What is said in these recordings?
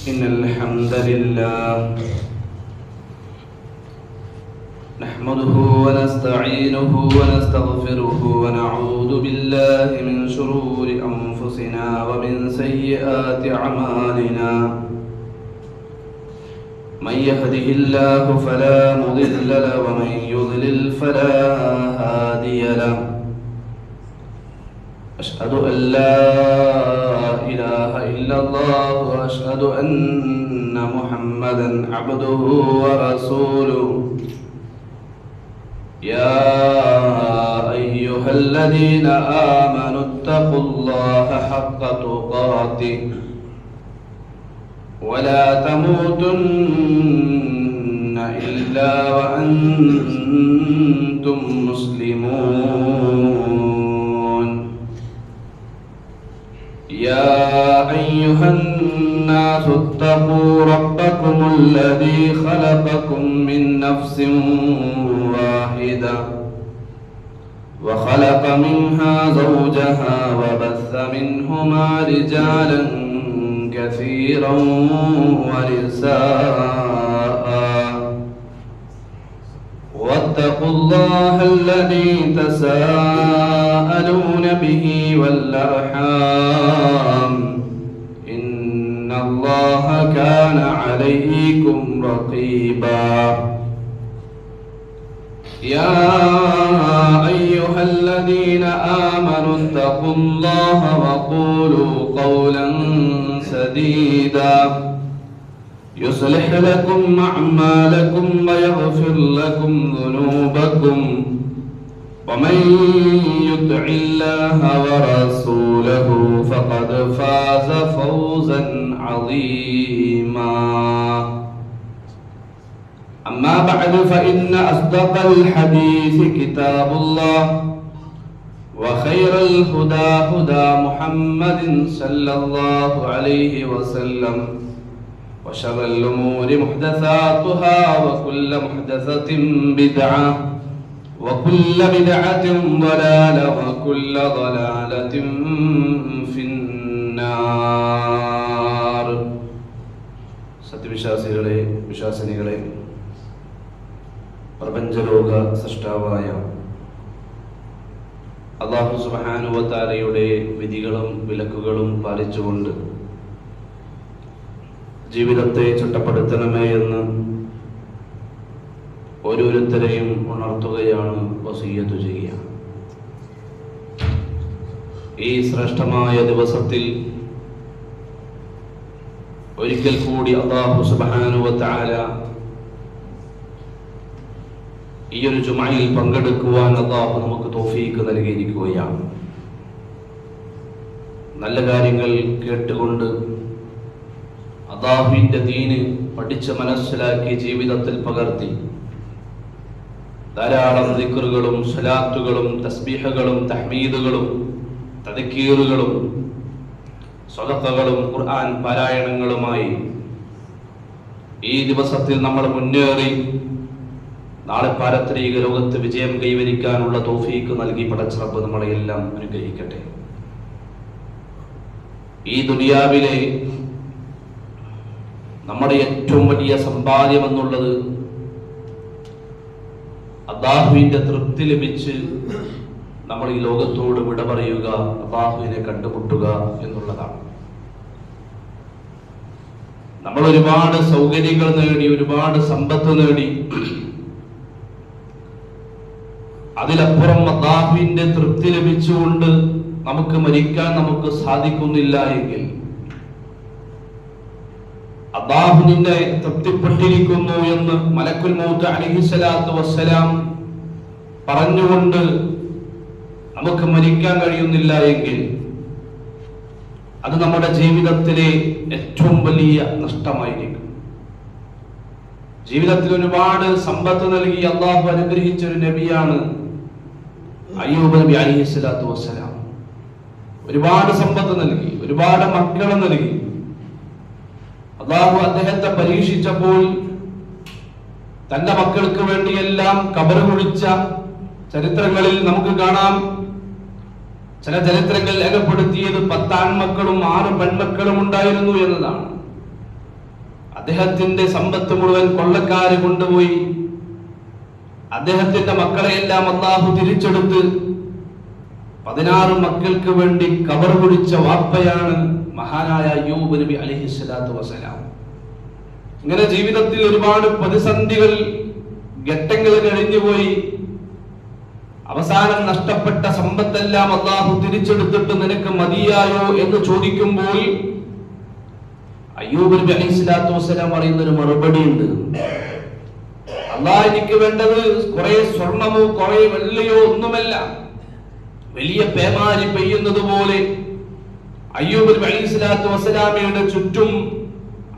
إن الحمد لله نحمده ونستعينه ونستغفره ونعوذ بالله من شرور أنفسنا ومن سيئات أعمالنا من يهده الله فلا مضل له ومن يضلل فلا هادي له أشهد أن لا إله إلا الله وأشهد أن محمدا عبده ورسوله يا أيها الذين آمنوا اتقوا الله حق تقاته ولا تموتن إلا وأنتم مسلمون يا أيها الناس اتقوا ربكم الذي خلقكم من نفس واحدة وخلق منها زوجها وبث منهما رجالا كثيرا ونساء واتقوا الله الذي تساءلون به والأرحام إن الله كان عليكم رقيبا يا أيها الذين آمنوا اتقوا الله وقولوا قولا سديدا يصلح لكم أعمالكم ويغفر لكم ذنوبكم ومن يطع الله ورسوله فقد فاز فوزا عظيما أما بعد فإن أصدق الحديث كتاب الله وخير الهدى هدى محمد صلى الله عليه وسلم وشر الأمور محدثاتها وكل محدثة بدعة وكل بدعة ضلالة وكل ضلالة في النار സത്യവിശ്വാസികളെ വിശ്വാസിനികളെ പ്രപഞ്ചലോക സൃഷ്ടാവായ അല്ലാഹു സുബ്ഹാനഹു വ തആലയുടെ വിധികളും വിലക്കുകളും പാലിച്ചുകൊണ്ട് ജീവിതത്തെ ചിട്ടപ്പെടുത്തണമേ എന്ന് ഓരോരുത്തരെയും ഉണർത്തുകയാണ് വസിയ്യത്ത് ചെയ്യുക. ഈ ശ്രേഷ്ഠമായ ദിവസത്തിൽ ഒരിക്കൽ കൂടി അല്ലാഹു സുബ്ഹാനഹു വ തആല ഈ ഒരു ജുമഅയിൽ പങ്കെടുക്കുവാൻ അല്ലാഹു നമുക്ക് തൗഫീഖ് നൽകിയിരിക്കുകയാണ്. നല്ല കാര്യങ്ങൾ കേട്ടുകൊണ്ട് അല്ലാഹുവിന്റെ ദീന് പഠിച്ച് മനസ്സിലാക്കി ജീവിതത്തിൽ പകർത്തി ധാരാളം ദിക്റുകളും സ്വലാത്തുകളും തസ്ബീഹുകളും തഹ്മീദുകളും തദ്കീറുകളും സ്വദഖകളും ഖുർആൻ പാരായണങ്ങളുമായി ഈ ദിവസത്തിൽ നമ്മൾ മുന്നേറി നാളെ പാരത്രിക ലോകത്ത് വിജയം കൈവരിക്കാനുള്ള തൗഫീഖ് നൽകി പടച്ച റബ്ബ് നമ്മളെല്ലാം അനുഗ്രഹിക്കട്ടെ. ഈ ദുനിയാവിലെ നമ്മുടെ ഏറ്റവും വലിയ സമ്പാദ്യം എന്നുള്ളത് അല്ലാഹുവിന്റെ തൃപ്തി ലഭിച്ച് നമ്മൾ ഈ ലോകത്തോട് വിട പറയുക, അല്ലാഹുവിനെ കണ്ടുമുട്ടുക എന്നുള്ളതാണ്. നമ്മൾ ഒരുപാട് സൗകര്യങ്ങൾ നേടി, ഒരുപാട് സമ്പത്ത് നേടി, അതിലപ്പുറം അല്ലാഹുവിന്റെ തൃപ്തി ലഭിച്ചുകൊണ്ട് നമുക്ക് മരിക്കാൻ നമുക്ക് സാധിക്കുന്നില്ല എങ്കിൽ അല്ലാഹു നിന്നെ തൃപ്തിപ്പെട്ടിരിക്കുന്നു എന്ന് മലക്കുൽ മൗത്ത് അലൈഹിസ്സലാത്തു വസ്സലാം പറഞ്ഞുകൊണ്ട് നമുക്ക് മരിക്കാൻ കഴിയുന്നില്ല എങ്കിൽ അത് നമ്മുടെ ജീവിതത്തിലെ ഏറ്റവും വലിയ നഷ്ടമായിരിക്കും. ജീവിതത്തിൽ ഒരുപാട് സമ്പത്ത് നൽകി അല്ലാഹു അനുഗ്രഹിച്ച ഒരു നബിയാണ് അയ്യൂബ് നബി അലൈഹിസ്സലാത്തു വസ്സലാം. ഒരുപാട് സമ്പത്ത് നൽകി, ഒരുപാട് മക്കളെ നൽകി. അല്ലാഹു അദ്ദേഹത്തെ പരീക്ഷിച്ചപ്പോൾ തന്റെ മക്കൾക്ക് വേണ്ടിയെല്ലാം ഖബർ കുഴിച്ച ചരിത്രങ്ങളിൽ നമുക്ക് കാണാം. ചില ചരിത്രങ്ങൾ രേഖപ്പെടുത്തിയത് 10 ആൺമക്കളും 6 പെൺമക്കളും ഉണ്ടായിരുന്നു എന്നതാണ്. അദ്ദേഹത്തിന്റെ സമ്പത്ത് മുഴുവൻ കൊള്ളക്കാര് കൊണ്ടുപോയി. അദ്ദേഹത്തിന്റെ മക്കളെയെല്ലാം അല്ലാഹു തിരിച്ചെടുത്ത് 16 മക്കൾക്ക് വേണ്ടി ഖബർ കുഴിച്ച വാപ്പയാണ് മഹാനായ അയ്യൂബ് നബി അലൈഹിസ്സലാത്തു വസ്സലാം. ഇങ്ങനെ ജീവിതത്തിൽ ഒരുപാട് പ്രതിസന്ധികൾ, ഘട്ടങ്ങൾ കഴിഞ്ഞുപോയി. അവസാനം നഷ്ടപ്പെട്ട സമ്പത്തെല്ലാം അല്ലാഹു തിരിച്ചെടുത്തിട്ട് നിനക്ക് മതിയായോ എന്ന് ചോദിക്കുമ്പോൾ അയ്യൂബ് നബി അലൈഹിസ്സലാത്തു വസ്സലാം പറയുന്ന ഒരു മറുപടി ഉണ്ട്. അല്ലാഹ്, എനിക്ക് വേണ്ടത് കുറെ സ്വർണമോ കുറെ വെള്ളിയോ ഒന്നുമല്ല. വലിയ പേമാരി പെയ്യുന്നത് പോലെ അയ്യൂബ് നബി അലൈഹിസ്സലാത്തു വസ്സലാമയുടെ ചുറ്റും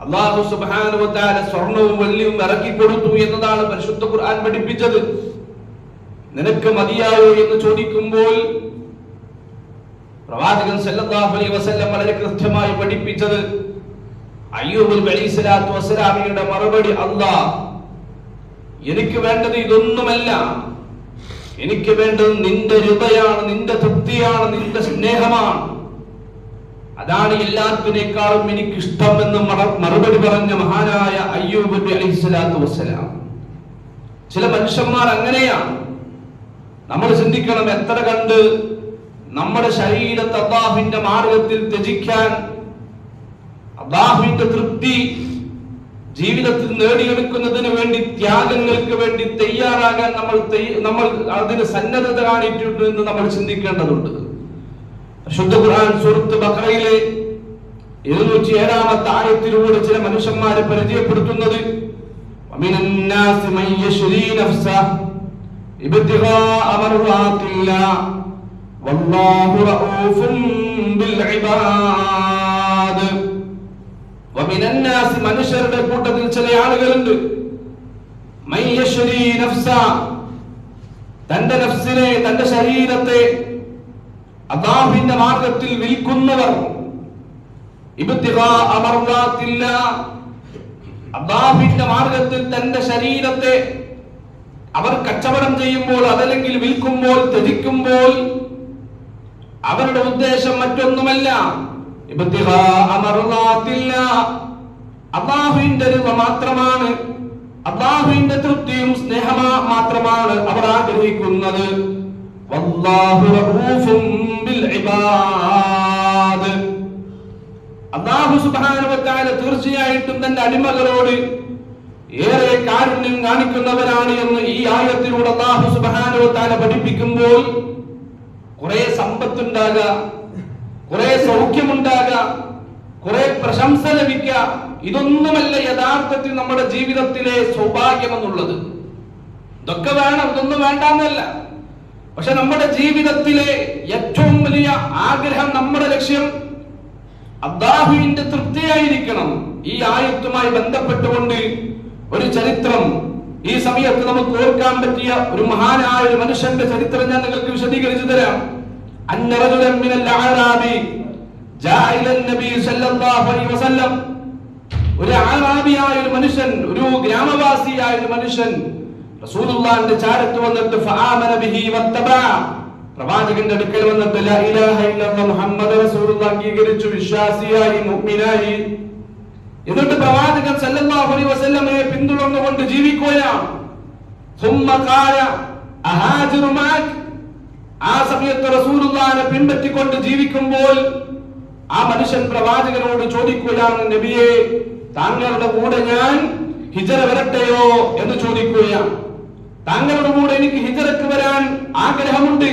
അല്ലാഹു സുബ്ഹാനഹു വ തആല സ്വർണവും വെള്ളിയും ഇറക്കി കൊടുത്തു എന്നതാണ് പരിശുദ്ധ ഖുർആൻ പഠിപ്പിച്ചത്. നിനക്ക് മതിയായോ എന്ന് ചോദിക്കുമ്പോൾ പ്രവാചകൻ സല്ലല്ലാഹു അലൈഹി വസല്ലം വളരെ കൃത്യമായി പഠിപ്പിച്ചത് അയ്യൂബ് നബി അലൈഹിസ്സലാത്തു വസ്സലാമയുടെ മറുപടി, അല്ലാഹ്, എനിക്ക് വേണ്ടത് ഇതൊന്നുമല്ല. എനിക്ക് വേണ്ടത് നിന്റെ ഹൃദയാണ്, നിന്റെ തൃപ്തിയാണ്, നിന്റെ സ്നേഹമാണ്. അതാണ് എല്ലാത്തിനേക്കാളും എനിക്ക് ഇഷ്ടം എന്ന് മറുപടി പറഞ്ഞ മഹാനായ അയ്യൂബ് നബി അലൈഹിസ്സലാത്തു വസ്സലാം. ചില മനുഷ്യന്മാർ അങ്ങനെയാണ്. നമ്മൾ ചിന്തിക്കണം, എത്ര കണ്ട് നമ്മുടെ ശരീരത്തെ അല്ലാഹുവിന്റെ മാർഗത്തിൽ ത്യജിക്കാൻ, അല്ലാഹുവിന്റെ തൃപ്തി ജീവിതത്തിൽ നേടിയെടുക്കുന്നതിന് വേണ്ടി, ത്യാഗങ്ങൾക്ക് വേണ്ടി തയ്യാറാകാൻ നമ്മൾ അതിന് സന്നദ്ധത കാണിച്ചിട്ടുണ്ട് എന്ന് നമ്മൾ ചിന്തിക്കേണ്ടതുണ്ട്. ശുദ്ധ ഖുർആൻ സൂറത്ത് ബഖറയിലെ 207-ാമത്തെ ആയത്തിലൂടെ ചില മനുഷ്യന്മാരെ പരിചയപ്പെടുത്തുന്നത്, വമിനൻ നാസി മൻ യശ്രീ നഫ്സഹു ഇബ്തിഗാഅ മർളാത്തില്ലാഹ് വല്ലാഹു റഊഫുൻ ബിൽ ഇബാദ്. വമിനൻ നാസി, മനുഷ്യരുടെ കൂട്ടത്തിൽ ചില ആളുകളുണ്ട്, മൻ യശ്രീ നഫ്സഹു, തന്റെ നഫ്സിനെ, തന്റെ ശരീരത്തെ അല്ലാഹുവിന്റെ മാർഗത്തിൽ വിൽക്കുന്നവർ. ഇബ്തിഗാഅ മർളാത്തില്ലാഹ്, അല്ലാഹുവിന്റെ മാർഗത്തിൽ തന്റെ ശരീരത്തെ അവർ കച്ചവടം ചെയ്യുമ്പോൾ, അതല്ലെങ്കിൽ വിൽക്കുമ്പോൾ, ത്യജിക്കുമ്പോൾ അവരുടെ ഉദ്ദേശം മറ്റൊന്നുമല്ല. ഇബ്തിഗാഅ മർളാത്തില്ലാഹ്, അല്ലാഹുവിന്റെ റിള മാത്രമാണ്, അല്ലാഹുവിന്റെ തൃപ്തിയും സ്നേഹവും മാത്രമാണ് അവർ ആഗ്രഹിക്കുന്നത്. വല്ലാഹു റഊഫുൻ ബിൽ ഇബാദ്, അല്ലാഹു സുബ്ഹാനഹു വ തആല തീർച്ചയായിട്ടും തന്റെ അടിമകളോട് ഏറെ കാരുണ്യം കാണിക്കുന്നവരാണ് എന്ന് ഈ ആയത്തിലൂടെ അല്ലാഹു സുബ്ഹാനഹു വ തആല പഠിപ്പിക്കുമ്പോൾ, കുറെ സമ്പത്തുണ്ടാകുക, കുറെ സൗഖ്യമുണ്ടാകുക, കുറെ പ്രശംസ ലഭിക്കുക, ഇതൊന്നുമല്ല യഥാർത്ഥത്തിൽ നമ്മുടെ ജീവിതത്തിലെ സൗഭാഗ്യം എന്നുള്ളത്. ഇതൊക്കെ വേണം, ഇതൊന്നും വേണ്ടെന്നല്ല. പക്ഷെ നമ്മുടെ ജീവിതത്തിലെ ഏറ്റവും വലിയ ആഗ്രഹം, നമ്മുടെ ലക്ഷ്യം അല്ലാഹുവിന്റെ തൃപ്തിയായിരിക്കണം. ഈ ആയത്തുമായി ബന്ധപ്പെട്ടുകൊണ്ട് ഒരു ചരിത്രം ഈ സമയത്ത് നമുക്ക് ഓർക്കാൻ പറ്റിയ ഒരു മഹാനായ ഒരു മനുഷ്യന്റെ ചരിത്രം ഞാൻ നിങ്ങൾക്ക് വിശദീകരിച്ചു തരാം. അന്ന റജുലൻ മിനൽ അഅറാബി ജാഅ ഇലൻ നബി സല്ലല്ലാഹു അലൈഹി വസല്ലം, ഒരു അഅറാബിയായ ഒരു മനുഷ്യൻ, ഒരു ഗ്രാമവാസിയായ ഒരു മനുഷ്യൻ റസൂലുള്ളാഹിന്റെ ചാരത്ത് വന്നിട്ട് ഫആമന ബിഹി വത്തബഅ, പ്രവാചകന്റെ അടുക്കൽ വന്നിട്ട് ലാ ഇലാഹ ഇല്ലല്ലാഹ് മുഹമ്മദ് റസൂലുള്ളാഹി അംഗീകരിച്ചു, വിശ്വാസിയായി, മുഅ്മിനായി. എന്നിട്ട് പ്രവാചകൻ സല്ലല്ലാഹു അലൈഹി വസല്ലമയെ പിന്തുടർന്നുകൊണ്ട് ജീവിക്കുകയാണ്. ثم قال أهاجر معك, ആ സമയത്ത് റസൂലുള്ളാഹിനെ പിൻപറ്റിക്കൊണ്ട് ജീവിക്കുമ്പോൾ ആ മനുഷ്യൻ പ്രവാചകനോട് ചോദിക്കുകയാണ്, നബിയെ, താങ്കളുടെ കൂടെ ഞാൻ ഹിജ്റ വരട്ടെയോ എന്ന് ചോദിക്കുകയാണ്. താങ്കളുടെ കൂടെ എനിക്ക് ഹിജ്റക്ക് വരാൻ ആഗ്രഹമുണ്ട്.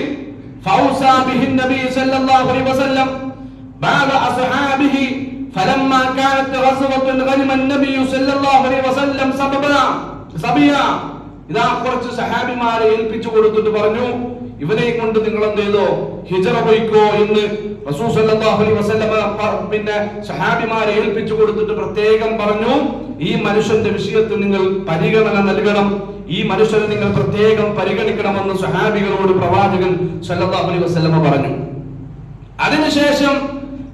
ഫൗസാ ബിഹിൻ നബി സല്ലല്ലാഹു അലൈഹി വസല്ലം ബഅദ അസ്ഹാബിഹി ഫലമ്മാ കാനത് ഗസ്വത്തുൻ ഗനിമ നബി സല്ലല്ലാഹു അലൈഹി വസല്ലം സബിയ. ഇതാ കുറച്ച് സഹാബിമാരെ ഏൽപ്പിച്ചു കൊടുത്തിട്ട് പറഞ്ഞു, ഇവനെ കൊണ്ട് നിങ്ങൾ എന്ത് ചെയ്തോ, ഹിജ്റ പോയിക്കോ എന്ന് റസൂൽ സല്ലല്ലാഹു അലൈഹി വസല്ലം പിന്നെ സഹാബിമാരെ ഏൽപ്പിച്ചു കൊടുത്തിട്ട് പ്രത്യേകം പറഞ്ഞു, ഈ മനുഷ്യന്റെ വിഷയത്തിൽ നിങ്ങൾ പരിഗണന നൽകണം, ഈ മനുഷ്യനെ നിങ്ങൾ പ്രത്യേകം പരിഗണിക്കണമെന്ന് സഹാബികളോട് പ്രവാചകൻ സല്ലല്ലാഹു അലൈഹി വസല്ലം പറഞ്ഞു. അതിനുശേഷം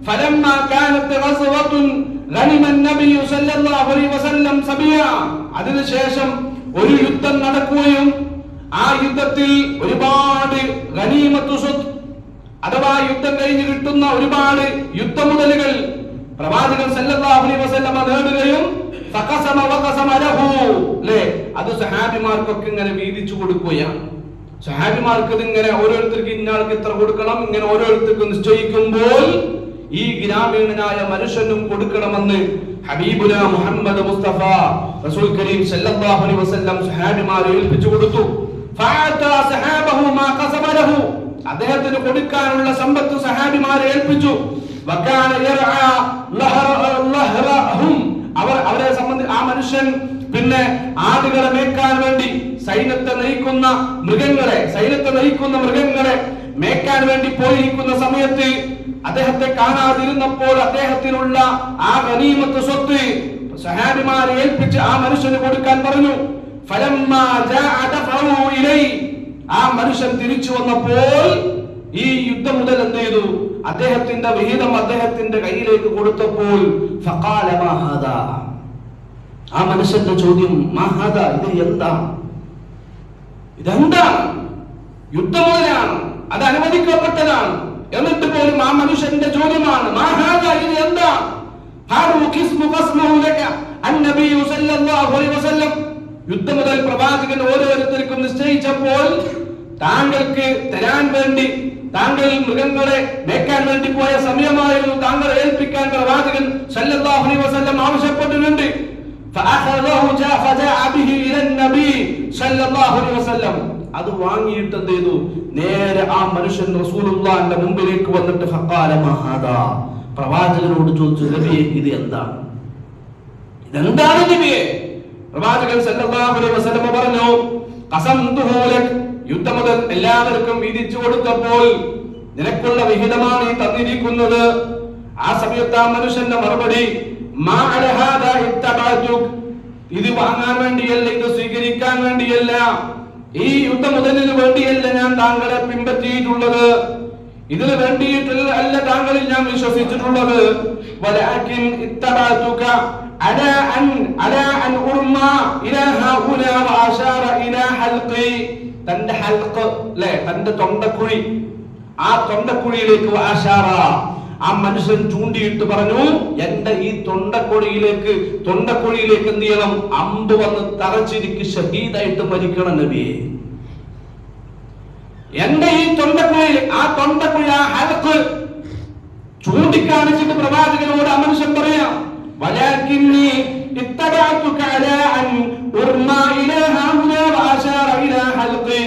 ഫലമ്മാ കാനത് ഗസ്വത്തുൻ ഗനിമ നബി സല്ലല്ലാഹു അലൈഹി വസല്ലം സബിയ, അതിനുശേഷം ഒരു യുദ്ധം നടക്കുകയും ആ യുദ്ധത്തിൽ ഒരുപാട് ഗനീമത്തു സ്വത്ത് അഥവാ യുദ്ധം കഴിഞ്ഞ് കിട്ടുന്ന ഒരുപാട് യുദ്ധമുതലുകൾ പ്രവാചകൻ സല്ലല്ലാഹു അലൈഹി വസല്ലം നേടുകയും ഫഖസമ വഖസമ ലഹു ലേ അത് സഹാബിമാർക്കൊക്കെ ഇങ്ങനെ വീതിച്ചു കൊടുക്കുകയാണ്. സഹാബിമാർക്ക് ഇതിങ്ങനെ ഓരോരുത്തർക്ക് ഇന്നയാൾക്ക് ഇത്ര കൊടുക്കണം, ഇങ്ങനെ ഓരോരുത്തർക്കും നിശ്ചയിക്കുമ്പോൾ ഈ ഗ്രാമീണനായ മനുഷ്യനും കൊടുക്കണമെന്ന് ഹബീബുന മുഹമ്മദ് മുസ്തഫ റസൂൽ കരീം സല്ലല്ലാഹു അലൈഹി വസല്ലം സഹാബിമാരെ ഏൽപ്പിച്ചു കൊടുത്തു. ഫഅത സഹാബഹു മാ ഖസമ ലഹു അദ്ദേഹത്തിന് കൊടുക്കാനുള്ള സമ്പത്ത് സഹാബിമാരെ ഏൽപ്പിച്ചു. വകാന യർആ ലഹറഹും അവരെ സംബന്ധിച്ച് ആ മനുഷ്യൻ പിന്നെ ആടുകളെ മേയ്ക്കാൻ വേണ്ടി സൈന്യത്തെ നയിക്കുന്ന മൃഗങ്ങളെ മേയ്ക്കാൻ വേണ്ടി പോയിരിക്കുന്ന സമയത്ത് അദ്ദേഹത്തെ കാണാതിരുന്നപ്പോൾ അദ്ദേഹത്തിനുള്ള ആ ഗനീമത്ത് സ്വത്ത് സഹാബിമാരെ ഏൽപ്പിച്ച് ആ മനുഷ്യന് കൊടുക്കാൻ പറഞ്ഞു. ഫലമ്മാ ജാഅ ദഫഉ ഇലൈ ആ മനുഷ്യൻ തിരിച്ചു വന്നപ്പോൾ ഈ യുദ്ധം മുതൽ എന്ത് ചെയ്തു? അദ്ദേഹത്തിന്റെ വിഹിതം അദ്ദേഹത്തിന്റെ കയ്യിലേക്ക് കൊടുത്തപ്പോൾ ഫഖാല മാ ഹാദാ ആ മനുഷ്യന്റെ ചോദ്യം മാ ഹാദാ ഇത് എന്താണ്? ഇതെന്താണ്? യുദ്ധം മുതലാണ്, അത് അനുവദിക്കപ്പെട്ടതാണ്. എന്നിട്ട് പോലും ആ മനുഷ്യന്റെ ചോദ്യമാണ് മാ ഹാദാ ഇത് എന്താണ്? ഹാദു ഖിസ്മു ഖസ്മുഹു ലക അന്നബി സല്ലല്ലാഹു അലൈഹി വസല്ലം യുദ്ധം മുതൽ പ്രവാചകൻ ഓരോരുത്തർക്കും നിശ്ചയിച്ചപ്പോൾ താങ്കൾക്ക് തരാൻ വേണ്ടി താങ്കൾ മൃഗങ്ങളെ മേയ്ക്കാൻ വേണ്ടി പോയ സമയമായിരുന്നു, താങ്കളെ ഏൽപ്പിക്കാൻ പ്രവാചകൻ സല്ലല്ലാഹു അലൈഹി വസല്ലം ആവശ്യപ്പെട്ടിട്ടുണ്ട്. അത് വാങ്ങിയിട്ട് എന്ത് ചെയ്തു? നേരെ ആ മനുഷ്യൻ റസൂലുള്ളാഹിന്റെ മുമ്പിലേക്ക് വന്നിട്ട് ഫഖാല മാ ഹാദാ പ്രവാചകനോട് ചോദിച്ചു, നബിയേ ഇത് എന്താണ്? ഇതെന്താണ് നബിയേ? പ്രവാചകൻ സല്ലല്ലാഹു അലൈഹി വസല്ലം പറഞ്ഞു, ഖസംതുഹു ലക് യുദ്ധം മുതൽ എല്ലാവർക്കും വീതിച്ചു കൊടുത്തപ്പോൾ നിനക്കുള്ള വിഹിതമാണ് ഈ തന്നിരിക്കുന്നത്. ആ സമയത്ത് ആ മനുഷ്യന്റെ മറുപടി മാ അല ഹാദാ ഇത്തബഅതുക് ഇത് വാങ്ങാൻ വേണ്ടിയല്ല, ഇത് സ്വീകരിക്കാൻ വേണ്ടിയല്ല, ഈ യുദ്ധം മുതലിന് വേണ്ടിയല്ല ഞാൻ താങ്കളെ പിൻപറ്റിയിട്ടുള്ളത്, ഇതിന് വേണ്ടിയിട്ടല്ല അല്ല താങ്കളിൽ ഞാൻ വിശ്വസിച്ചിട്ടുള്ളത്. വലാകിൻ ഇത്തബഅതുക അലാ അൻ ഉർമാ ഇലാ ഹൗലാ വഅശാറ ഇലാ ഹൽഖി തന്റെ ഹൽഖ് അല്ലേ, തന്റെ തൊണ്ടക്കുഴി, ആ തൊണ്ടക്കുഴിയിലേക്ക് വഅശാറ ആ മനുഷ്യൻ ചൂണ്ടിയിട്ട് പറഞ്ഞു, എന്റെ ഈ തൊണ്ടക്കുഴിയിലേക്ക് എന്ത് ചെയ്യണം? അമ്പ് വന്ന് തറച്ചിരിക്ക് ഷഹീദായിട്ട് മരിക്കണം നബിയെ. എന്റെ ഈ തൊണ്ടക്കുഴിയിൽ ആ ഹൽഖ് ചൂണ്ടിക്കാണിച്ചിട്ട് പ്രവാചകനോട് ആ മനുഷ്യൻ പറയാം, വലാകിന്നി ഇത്തബഅതുക അലാ അൻ ഉർമാ ഇലാ ഹൗലാ വഅശാറ ഇലാ ഹൽഖി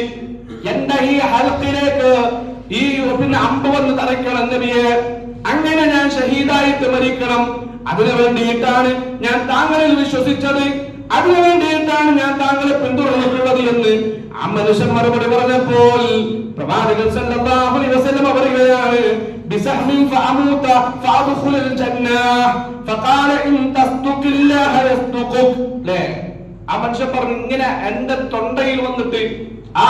എന്റെ ഈ ഹൽഖിലേക്ക് ഈ പിന്നെ അമ്പ് വന്ന് തറയ്ക്കണം നബിയെ, അങ്ങനെ ഞാൻ ഷഹീദായിട്ട് മരിക്കണം. അതിനു വേണ്ടിയിട്ടാണ് ഞാൻ താങ്കളിൽ വിശ്വസിച്ചത്, അതിനു വേണ്ടിയിട്ടാണ് ഞാൻ താങ്കളെ പിന്തുടർന്നിട്ടുള്ളത് എന്ന് ആ മനുഷ്യൻ മറുപടി പറഞ്ഞപ്പോൾ പ്രവാചകൻ സല്ലല്ലാഹു അലൈഹി വസല്ലം പറയുകയാണ്, ബിസഹ്മിൻ ഫഅമൂത ഫഅദ്ഖുലുൽ ജന്ന ഫഖാല ഇൻ തസ്തുഖില്ലാഹ യസ്തുഖുക് ലേ ആ മനുഷ്യൻ പറഞ്ഞു, ഇങ്ങനെ എന്റെ തൊണ്ടയിൽ വന്നിട്ട് ആ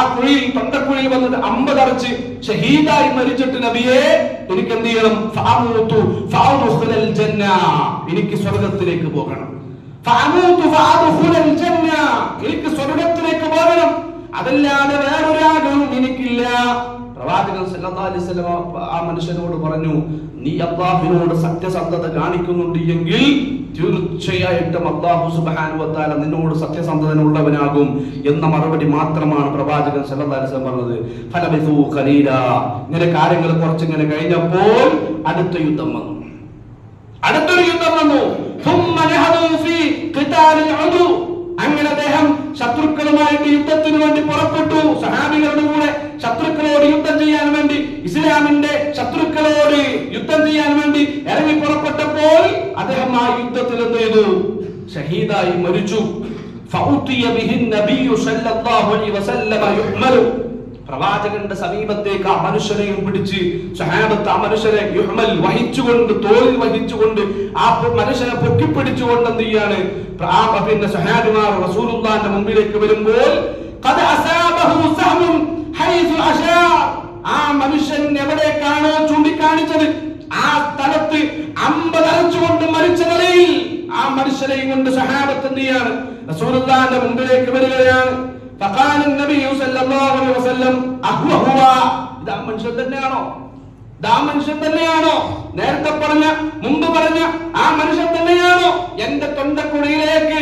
തൊണ്ടക്കുഴിയിൽ വന്നിട്ട് അമ്പ് തറച്ച് ഷഹീദായി മരിച്ചിട്ട് നബിയെ എനിക്ക് എന്ത് ചെയ്യണം? ഫഅമൂതു ഫഅദ്ഖുലുൽ ജന്ന എനിക്ക് സ്വർഗ്ഗത്തിലേക്ക് പോകണം. ഫഅമൂതു ഫഅദ്ഖുലുൽ ജന്ന എനിക്ക് സ്വർഗ്ഗത്തിലേക്ക് പോകണം, അതല്ലാതെ വേറൊരാഗ്രഹവും എനിക്കില്ല. പ്രവാചകൻ സല്ലല്ലാഹു അലൈഹി വസല്ലം ആ മനുഷ്യനോട് പറഞ്ഞു, നീ അല്ലാഹുവിനോട് സത്യസന്ധത കാണിക്കുന്നുണ്ട് എങ്കിൽ തീർച്ചയായിട്ടും അല്ലാഹു സുബ്ഹാനഹു വ തആല നിന്നോട് സത്യസന്ധതയുള്ളവനാകും എന്ന മറുപടി മാത്രമാണ് പ്രവാചകൻ സല്ലല്ലാഹു അലൈഹി വസല്ലം പറഞ്ഞത്. ഫലബിസു ഖലീല ഇങ്ങനെ കാര്യങ്ങൾ കുറച്ചിങ്ങനെ കഴിഞ്ഞപ്പോൾ അടുത്തൊരു യുദ്ധം വന്നു. ثم نهضوا في قتال العدو അങ്ങനെ അദ്ദേഹം ശത്രുക്കളുമായിട്ട് യുദ്ധത്തിന് വേണ്ടി പുറപ്പെട്ടു. സഹാബികളുടെ കൂടെ ശത്രുക്കളോട് യുദ്ധം ചെയ്യാൻ വേണ്ടി, ഇസ്ലാമിന്റെ ശത്രുക്കളോട് യുദ്ധം ചെയ്യാൻ വേണ്ടി ഇറങ്ങി പുറപ്പെട്ടപ്പോൾ അദ്ദേഹം ആ യുദ്ധത്തിൽ എന്ത് ചെയ്തു? ഷഹീദായി മരിച്ചു. ഫഉതിയ ബിഹിൻ നബിയ്യു സല്ലല്ലാഹു അലൈഹി വസല്ലം യുഹ്മലു പ്രവാചകന്റെ സമീപത്തേക്ക് ആ മനുഷ്യനെയും പിടിച്ച് സഹാബത്ത് ആ മനുഷ്യനെ യുഹ്മൽ വഹിച്ചുകൊണ്ട്, തോളിൽ വഹിച്ചുകൊണ്ട് ആ മനുഷ്യനെ പൊക്കിപ്പിടിച്ചുകൊണ്ട് എന്ത് ചെയ്യാണ്? പിന്നെ സഹാബിമാർ റസൂലുള്ളാഹിന്റെ മുമ്പിലേക്ക് വരുമ്പോൾ ഖദ അസാബഹു സഹ്മുൻ ഹൈസു അശാ ആ മനുഷ്യൻ എവിടേക്കാണോ ചൂണ്ടിക്കാണിച്ചത് ആ സ്ഥലത്ത് അമ്പ് തറച്ചുകൊണ്ട് മരിച്ച നിലയിൽ ആ മനുഷ്യനെയും കൊണ്ട് സഹാബത്ത് എന്ത് ചെയ്യാണ്? റസൂലുള്ളാഹിന്റെ മുമ്പിലേക്ക് വരികയാണ്. فقال النبي صلى الله عليه وسلم هو ഇതാ മനുഷ്യൻ തന്നെയാണോ നേരത്തെ പറഞ്ഞ മുമ്പ് പറഞ്ഞ ആ മനുഷ്യൻ തന്നെയാണോ എന്റെ തൊണ്ടക്കുഴിയിലേക്ക്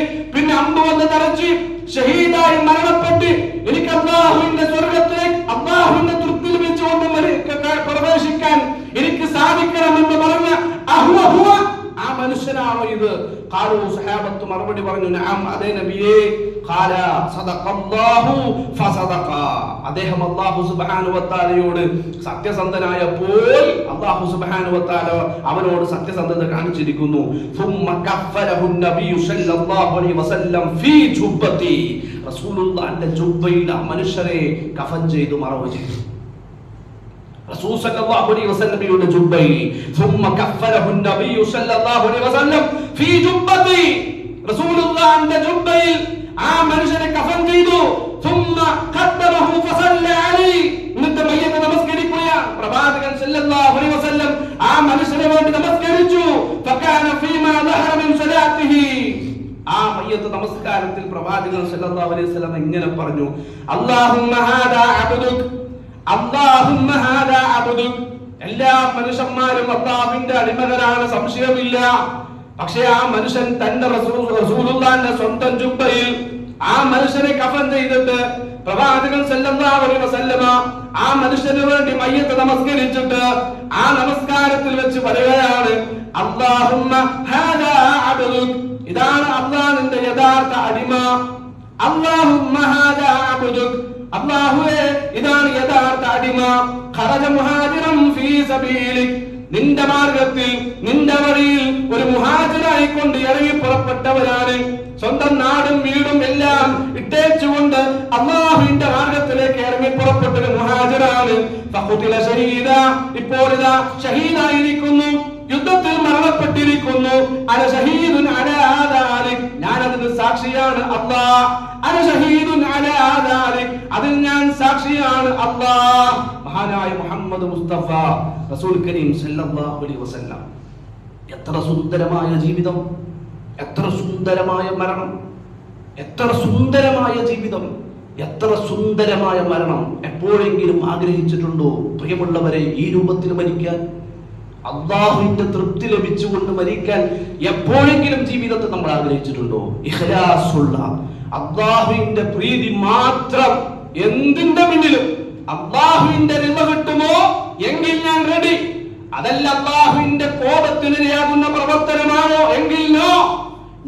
വന്ന് നിറച്ച് ഷഹീദായി മരണപ്പെട്ട് എനിക്ക് അല്ലാഹുവിന്റെ സ്വർഗ്ഗത്തിലേക്ക് അല്ലാഹുവിന്റെ തൃപ്തി ലഭിച്ചുകൊണ്ട് പ്രവേശിക്കാൻ എനിക്ക് സാധിക്കണമെന്ന് പറഞ്ഞ ആ മനുഷ്യനാണോ ഇത്? ഖാലു സഹാബത്ത് മറുപടി പറഞ്ഞു നഅം അതേ നബിയേ. ഖാല സദഖല്ലാഹു ഫസദഖ. അദ്ദേഹം അല്ലാഹു സുബ്ഹാനഹു വ തആലയോട് സത്യസന്ധനായപ്പോൾ അല്ലാഹു സുബ്ഹാനഹു വ തആല അവനോട് സത്യസന്ധത കാണിച്ചിരിക്കുന്നു. ثم كفره النبي صلى الله عليه وسلم في جبتي. റസൂലുള്ളാഹിന്റെ ജുബ്ബയിൽ ആ മനുഷ്യനെ കഫൻ ചെയ്തു മറവ് ചെയ്തു. റസൂൽ സല്ലല്ലാഹു അലൈഹി വസല്ലമയുടെ ജുബ്ബയിൽ ثم كفره النبي صلى الله عليه وسلم في جبتي. റസൂലുള്ളാഹിന്റെ ജുബ്ബയിൽ ആ മനുഷ്യനെ കഫൻ ചെയ്തു. ثم قدمه فصلى عليه. എന്നിട്ട് മയ്യത്ത് നമസ്കരിക്കുകയാണ്. പ്രവാചകൻ സല്ലല്ലാഹു അലൈഹി വസല്ലം ആ മനുഷ്യനെ വേണ്ടി നമസ്കരിച്ചു. فكان فيما ظهر من صلاته. ആ മയ്യത്ത് നമസ്കാരത്തിൽ പ്രവാചകൻ സല്ലല്ലാഹു അലൈഹി വസല്ലം ഇങ്ങനെ പറഞ്ഞു, അല്ലാഹുമ്മ ഹാദാ അബ്ദുക അല്ലാഹുമ്മ ഹാദാ അബ്ദുക. എല്ലാ മനുഷ്യന്മാരും അല്ലാഹുവിന്റെ അടിമകളാണ്, സംശയമില്ല. പക്ഷേ ആ മനുഷ്യൻ തന്റെ റസൂലുള്ളാഹിന്റെ സ്വന്തം ജുബ്ബയിൽ ആ മനുഷ്യനെ കഫൻ ചെയ്തിട്ട് പ്രവാചകൻ സല്ലല്ലാഹു അലൈഹി വസല്ലമ ആ മനുഷ്യന് വേണ്ടി മയ്യത്ത് നമസ്കരിച്ചിട്ട് ആ നമസ്കാരത്തിൽ വെച്ച് പറയുകയാണ്, അല്ലാഹുമ്മ ഹാദാ അബ്ദുക. ഇതാണ് അല്ലാഹുവിന്റെ യഥാർത്ഥ അടിമ. അല്ലാഹുമ്മ ഹാദാ അബ്ദുക. അല്ലാഹുവേ, ഇതാണ് യഥാർത്ഥ അടിമ. ഖറജ മുഹാജിറൻ ഫീ സബീലിക്. നിന്റെ മാർഗത്തിൽ നിന്റെ വഴിയിൽ ഒരു മുഹാജിറായി കൊണ്ട് ഇറങ്ങി പുറപ്പെട്ടവരാണ്. സ്വന്തം നാടും വീടും എല്ലാം ഇട്ടേച്ചുകൊണ്ട് അല്ലാഹുവിന്റെ മാർഗത്തിലേക്ക് ഇറങ്ങി പുറപ്പെട്ടൊരു മുഹാജിറാണ്. ഫഖുതില ശഹീദ. ഇപ്പോൾ ഇതാ ഷഹീദായിരിക്കുന്നു, യുദ്ധത്തിൽ മരണപ്പെട്ടിരിക്കുന്നു. അന ഷഹീദുൻ അലാ ദാലിക്. ഞാൻ അതിന് സാക്ഷിയാണ് അല്ലാഹ്. അന ഷഹീദുൻ അലാ ദാലിക്. അതിൽ ഞാൻ സാക്ഷിയാണ് അല്ലാഹ്. മഹാനായ മുഹമ്മദ് മുസ്തഫ റസൂൽ കരീം സല്ലല്ലാഹു അലൈഹി വസല്ലം. എത്ര സുന്ദരമായ ജീവിതം, എത്ര സുന്ദരമായ മരണം, എത്ര സുന്ദരമായ ജീവിതം, എത്ര സുന്ദരമായ മരണം. എപ്പോഴെങ്കിലും ആഗ്രഹിച്ചിട്ടുണ്ടോ പ്രിയമുള്ളവരെ ഈ രൂപത്തിൽ മരിക്കാൻ? അല്ലാഹുവിന്റെ തൃപ്തി ലഭിച്ചുകൊണ്ട് മരിക്കാൻ എപ്പോഴെങ്കിലും ജീവിതത്തിൽ നമ്മൾ ആഗ്രഹിച്ചിട്ടുണ്ടോ? ഇഖ്ലാസുള്ള അല്ലാഹുവിന്റെ പ്രീതി മാത്രം, എന്തിന്റെ മുന്നിലും അല്ലാഹുവിന്റെ റിള കിട്ടുമോ എങ്കിൽ ഞാൻ റെഡി. അതല്ല അല്ലാഹുവിന്റെ കോപത്തിനിരയാകുന്ന പ്രവർത്തനമാണോ എങ്കിൽ നോ,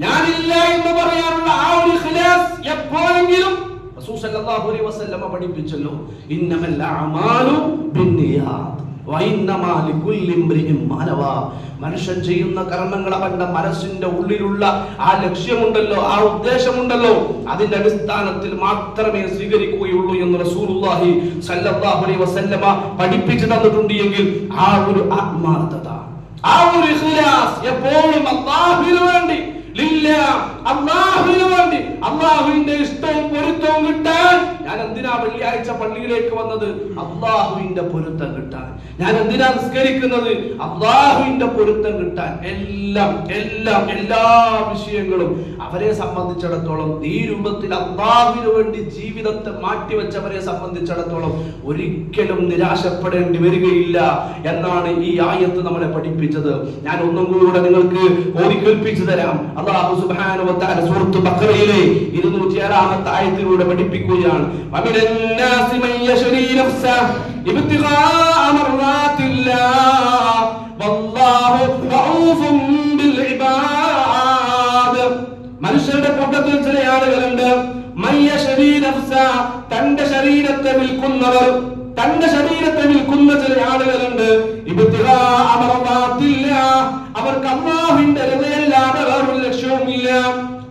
ഞാനില്ല എന്ന് പറയാനുള്ള ആ ഒരു ഇഖ്ലാസ് എപ്പോഴെങ്കിലും റസൂൽ സല്ലല്ലാഹു അലൈഹി വസല്ലം പഠിപ്പിച്ചല്ലോ, ഇന്നമൽ അഅമാലു ബിന്നിയാത്ത് വഇന്നമാ ലികുല്ലി ഇംറിഇൻ മാ നവാ. മനുഷ്യൻ ചെയ്യുന്ന കർമ്മങ്ങൾ അവന്റെ മനസ്സിന്റെ ഉള്ളിലുള്ള ആ ലക്ഷ്യമുണ്ടല്ലോ, ആ ഉദ്ദേശമുണ്ടല്ലോ, അതിന്റെ അടിസ്ഥാനത്തിൽ മാത്രമേ സ്വീകരിക്കുകയുള്ളൂ എന്ന് റസൂലുള്ളാഹി സല്ലല്ലാഹു അലൈഹി വസല്ലമ പഠിപ്പിച്ചു തന്നിട്ടുണ്ട്. എങ്കിൽ ആ ഒരു ആത്മാർത്ഥത, ആ ഒരു ഇഖ്ലാസ് എപ്പോഴും അല്ലാഹുവിന് വേണ്ടി, അല്ലാഹുവിന് വേണ്ടി, അല്ലാഹുവിന്റെ ഇഷ്ടവും പൊരുത്തവും കിട്ടാൻ. ഞാൻ എന്തിനാ വെള്ളിയാഴ്ച പള്ളിയിലേക്ക് വന്നത്? അല്ലാഹുവിന്റെ പൊരുത്തം കിട്ടാൻ. ഞാൻ എന്തിനാ നിസ്കരിക്കുന്നത്? അല്ലാഹുവിന്റെ പൊരുത്തം കിട്ടാൻ. എല്ലാം എല്ലാം എല്ലാ വിഷയങ്ങളും അവരെ സംബന്ധിച്ചിടത്തോളം ഈ രൂപത്തിൽ അല്ലാഹുവിന് വേണ്ടി ജീവിതത്തെ മാറ്റിവെച്ചവരെ സംബന്ധിച്ചിടത്തോളം ഒരിക്കലും നിരാശപ്പെടേണ്ടി വരികയില്ല എന്നാണ് ഈ ആയത്ത് നമ്മളെ പഠിപ്പിച്ചത്. ഞാൻ ഒന്നും കൂടെ നിങ്ങൾക്ക് ഓതിക്കേൽപ്പിച്ചു തരാം. അല്ലാഹു സുബ്ഹാനഹു വ തആല സൂറത്ത് ബഖറയിലെ 206-ാമത്തെ ആയത്തിലൂടെ പഠിപ്പിക്കുകയാണ്, വമിനൻ നാസി മൻ യശ്രി നഫ്സഹു ഇബ്തിഗാഅ മർളാത്തില്ലാഹ് വല്ലാഹു റഊഫുൻ ബിൽ ഇബാദ്. മനുഷ്യരുടെ കൂട്ടത്തിൽ ചില ആളുകളുണ്ട്, മൻ യശ്രി നഫ്സഹു, തന്റെ ശരീരത്തെ വിൽക്കുന്നവർ, തന്റെ ശരീരത്തെ വിൽക്കുന്ന ചില ആളുകളുണ്ട്. ഇബ്തിഗാഅ മർളാത്തില്ലാഹ്, അവർക്ക് അല്ലാഹുവിന്റെ റിളയല്ലാതെ വേറൊരു ലക്ഷ്യവുമില്ല.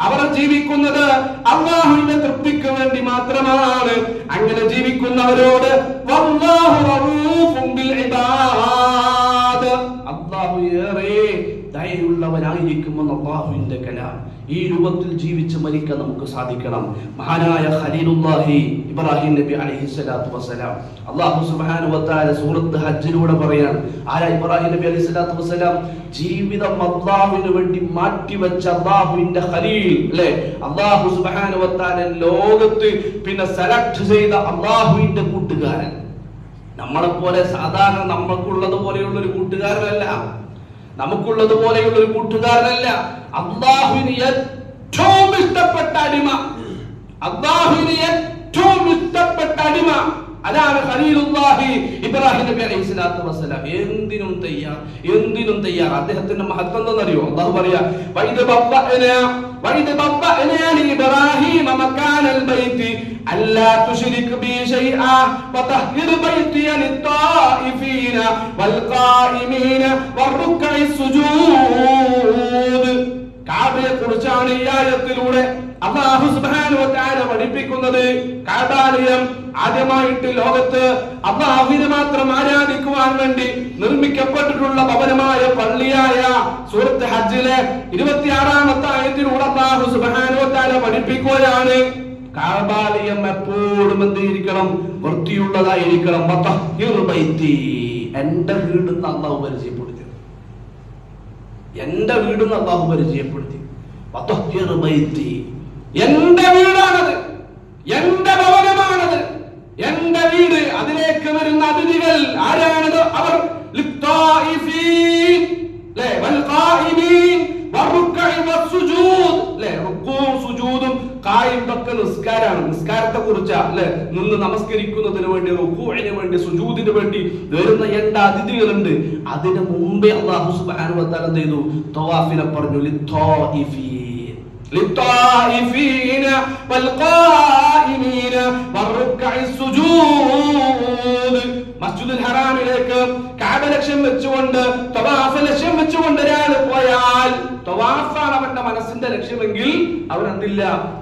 അവർ ജീവിക്കുന്നത് അല്ലാഹുവിന്റെ തൃപ്തിക്ക് വേണ്ടി മാത്രമാണ്. അങ്ങനെ ജീവിക്കുന്നവരോട് വല്ലാഹു റഊഫുൻ ബിൽ ഇബാദ്, അല്ലാഹു ഏറെ ദയയുള്ളവനായിരിക്കുമെന്ന് അല്ലാഹുവിന്റെ കലാം. ഈ രൂപത്തിൽ ജീവിച്ച് മരിക്കാൻ നമുക്ക് സാധിക്കണം. മഹാനായ ഖലീലുല്ലാഹി ഇബ്രാഹിം നബി അലൈഹിസ്സലാത്തു വസ്സലാം അല്ലാഹു സുബ്ഹാനഹു വ തആല സൂറത്ത് ഹജ്ജിലൂടെ പറയാണ്, ആരാ ഇബ്രാഹിം നബി അലൈഹിസ്സലാത്തു വസ്സലാം? ജീവിതം അല്ലാഹുവിന് വേണ്ടി മാറ്റിവെച്ച അല്ലാഹുവിന്റെ ഖലീൽ അല്ലേ? അല്ലാഹു സുബ്ഹാനഹു വ തആല ലോകത്ത് പിന്നെ സെലക്ട് ചെയ്ത അല്ലാഹുവിന്റെ കൂട്ടുകാരൻ. നമ്മളെ പോലെ സാധാരണ നമുക്കുള്ളത് പോലെയുള്ള ഒരു കൂട്ടുകാരനല്ല, നമുക്കുള്ളത് പോലെയുള്ള ഒരു കൂട്ടുകാരനല്ല. അല്ലാഹുവിന് ഏറ്റവും ഇഷ്ടപ്പെട്ട അടിമ, അല്ലാഹുവിന് ഏറ്റവും ഇഷ്ടപ്പെട്ട അടിമ, അതാണ് ഖലീലുല്ലാഹി ഇബ്രാഹിം നബി അലൈഹി സ്വലാത്തു വസ്സലാം. എന്തിനും തയ്യാർ. അദ്ദേഹത്തിന്റെ മഹത്വം എന്താണെന്നറിയോ? അല്ലാഹു പറയാ, വഇദ ബവ്വഅനാ ലിഇബ്രാഹീമ മകാനൽ ബൈത്തി അല്ലാ തുശ്രിക് ബി ശൈആ വതഹ്ഹിർ ബൈതിയ ലിത്വാഇഫീന വൽഖായിമീന വറുക്കഇസ് സുജൂദ്. കഅബയെ കുറിച്ചാണ് ഈ ആയത്തിലൂടെ അല്ലാഹു സുബ്ഹാനഹു വ തആല പഠിപ്പിക്കുന്നത്. കഅബാലയം ആദ്യമായിട്ട് ലോകത്ത് അല്ലാഹുവിനെ മാത്രം ആരാധിക്കുവാൻ വേണ്ടി നിർമ്മിക്കപ്പെട്ടിട്ടുള്ള ഭവനമായ പള്ളിയായ സൂറത്ത് ഹജ്ജിലെ 26-ാമത്തെ ആയത്തിലൂടെ അല്ലാഹു സുബ്ഹാനഹു വ തആല പഠിപ്പിക്കുകയാണ്, കഅബാലയം എപ്പോഴും എന്തിരിക്കണം? വൃത്തിയുള്ളതായിരിക്കണം. വതഹ്ഹിർ ബൈതി, എന്റെ വീടെന്ന് അല്ലാഹു പരിചയപ്പെടുത്തി. എന്റെ വീടെന്ന് അല്ലാഹു പരിചയപ്പെടുത്തി. വതഹ്ഹിർ ബൈതി, എന്റെ വീടാണത്, എന്റെ ഭവനമാണത്, എന്റെ വീട്. അതിലേക്ക് വരുന്ന അതിഥികൾ ആരാണത്? അവർ ലിത്വാഇഫീൻ, ലെ വൽഖായിമീൻ വറുക്കഇ വസ്സുജൂദ്, ലെ റുകൂഉം സുജൂദും ഖായിം ഒക്കെ നിസ്കാരമാണ്. നിസ്കാരത്തെ കുറിച്ചാ അല്ലെ, നിന്ന് നമസ്കരിക്കുന്നതിന് വേണ്ടി, റുകൂഇന് വേണ്ടി, സുജൂദിന് വേണ്ടി വരുന്ന എന്റെ അതിഥികളുണ്ട്. അതിനു മുമ്പേ അല്ലാഹു സുബ്ഹാനഹു വ തആല എന്ത് ചെയ്തു? തവാഫിനെ പറഞ്ഞു. للطائفين والقائمين والركع السجود. മസ്ജിദുൽ ഹറാമിലേക്ക് കഅബ ലക്ഷ്യം വെച്ചുകൊണ്ട്, തവാഫ് ലക്ഷ്യം വെച്ചുകൊണ്ട് ഒരാൾ പോയാൽ, തവാഫാണ് അവന്റെ മനസ്സിന്റെ ലക്ഷ്യമെങ്കിൽ അവൻ എന്തില്ല?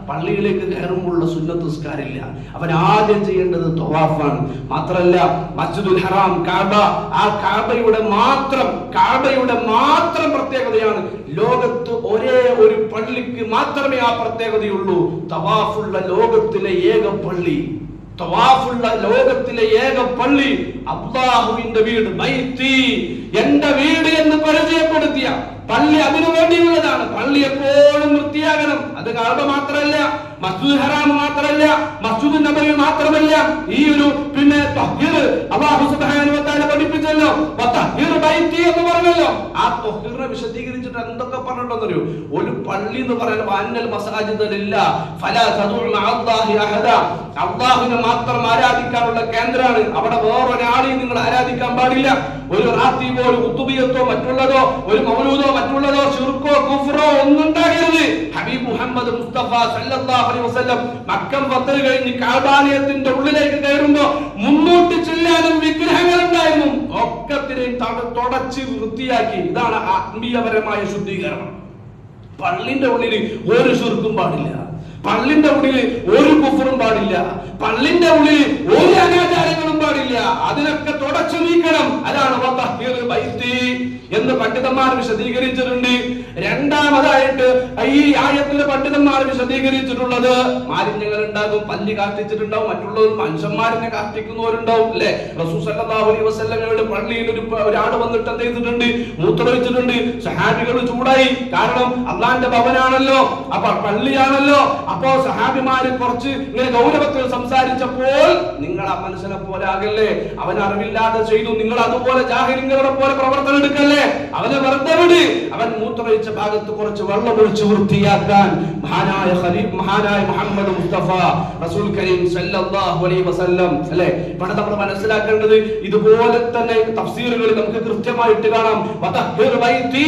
പള്ളിയിലേക്ക് കയറുമ്പോഴുള്ള സുന്നത്ത് നിസ്കാരമില്ല. അവൻ ആദ്യം ചെയ്യേണ്ടത് തവാഫാണ്. മാത്രമല്ല മസ്ജിദുൽ ഹറാം, കഅബ, ആ കഅബയുടെ മാത്രം പ്രത്യേകതയാണ്. ലോകത്ത് ഒരേ ഒരു പള്ളിക്ക് മാത്രമേ ആ പ്രത്യേകതയുള്ളൂ. തവാഫുള്ള ലോകത്തിലെ ഏക പള്ളി, അല്ലാഹുവിന്റെ വീട്, ബൈത്തി, എന്റെ വീട് എന്ന് പരിചയപ്പെടുത്തിയ പള്ളി അതിനു വേണ്ടിയുള്ളതാണ്. പള്ളി എപ്പോഴും വൃത്തിയാകണം. അത് കഅബ മാത്രമല്ല, മസ്ജിദുൽ ഹറാം മാത്രമല്ല, മസ്ജിദുൻ നബവി മാത്രമല്ല. ഈ ഒരു തഹ്ഹിർ അല്ലാഹു സുബ്ഹാനഹു വ തആല പഠിപ്പിച്ചല്ലോ. വതഹ്ഹിർ ബൈതി എന്ന് പറഞ്ഞല്ലോ. ആ തഹ്ഹിറിനെ വിശദീകരിച്ചിട്ട് എന്തൊക്കെ പറഞ്ഞിട്ടുണ്ടെന്നറിയോ? ഒരു പള്ളി എന്ന് പറയുന്നത് വഅന്നൽ മസാജിദ ലില്ലാ ഫലാ തദഉ മഅല്ലാഹി അഹദ, അല്ലാഹുവിനെ മാത്രം ആരാധിക്കാനുള്ള കേന്ദ്രമാണ്. അവിടെ വേറൊരാളെയും നിങ്ങൾ ആരാധിക്കാൻ പാടില്ല. ഒരു റാത്തീബോ, ഒരു ഖുതുബിയത്തോ, മറ്റുള്ളതോ, ഒരു മൗലൂദോ, മറ്റുള്ളതോ, ശിർക്കോ, കുഫ്റോ ഒന്നും ഉണ്ടാകരുത്. ഹബീബ് മുഹമ്മദ് മുസ്തഫ സല്ലല്ലാഹു അലൈഹി വസല്ലം മക്കം ഫത്ഹ് കഴിഞ്ഞ് കഅബാലയത്തിന്റെ ഉള്ളിലേക്ക് കയറുമ്പോൾ മുന്നോട്ട് ചെല്ലാനും വിഗ്രഹങ്ങൾ ഉണ്ടായിരുന്നു. ഒക്കത്തിനെയും തുടച്ച് വൃത്തിയാക്കി. ഇതാണ് ആത്മീയപരമായ ശുദ്ധീകരണം. പള്ളിന്റെ ഉള്ളിൽ ഒരു ശിർക്കും പാടില്ല, പള്ളിന്റെ ഉള്ളിൽ ഒരു കുഫറും പാടില്ല, പള്ളിന്റെ ഉള്ളിൽ ഒരു അനാചാരങ്ങളും പാടില്ല. അതിനൊക്കെ തുടച്ചു നീക്കണം. അതാണ് വതഹ്ഹിർ ബൈതി എന്ന് പണ്ഡിതന്മാർ വിശദീകരിച്ചിട്ടുണ്ട്. രണ്ടാമതായിട്ട് ഈ ആയത്തിന് പണ്ഡിതന്മാർ വിശദീകരിച്ചിട്ടുള്ളത്, മാലിന്യങ്ങൾ ഉണ്ടാകും, പല്ലി കാഷ്ടിച്ചിട്ടുണ്ടാവും, മറ്റുള്ളവർ മനുഷ്യന്മാരെ കാഷ്ടിക്കുന്നവരുണ്ടാവും അല്ലെ. റസൂൽ സല്ലല്ലാഹു അലൈഹി വസല്ലമയുടെ പള്ളിയിൽ ഒരാൾ വന്നിട്ട് എന്ത് ചെയ്തിട്ടുണ്ട്? മൂത്രമൊഴിച്ചിട്ടുണ്ട്. സഹാബികൾ ചൂടായി. കാരണം അള്ളാന്റെ ഭവനാണല്ലോ, അപ്പൊ പള്ളിയാണല്ലോ. അപ്പോ സഹാബിമാര് കുറച്ച് ഇങ്ങനെ ഗൗരവത്തിൽ സംസാരിച്ചപ്പോൾ, നിങ്ങൾ ആ മനുഷ്യനെ പോലെ ആകല്ലേ, അവൻ അറിവില്ലാതെ ചെയ്തു, നിങ്ങൾ അതുപോലെ ജാഹിലിങ്ങളുടെ പോലെ പ്രവർത്തനം എടുക്കല്ലേ, അവനെ വെറുതെ വിട്. അവൻ മൂത്രമൊഴിച്ച ഭാഗത്ത് കുറച്ച് വെള്ളം ഒഴിച്ച് വൃത്തിയാക്കാൻ മഹാനായ മുഹമ്മദ് മുസ്തഫ റസൂൽ കരീം സല്ലല്ലാഹു അലൈഹി വസല്ലം അല്ലേ. ഇവിടെ നമ്മൾ മനസ്സിലാക്കേണ്ടത് ഇതുപോലെ തന്നെ തഫ്സീറുകളിൽ നമുക്ക് കൃത്യമായിട്ട് കാണാം. വതഹ്ഹിർ ബൈതി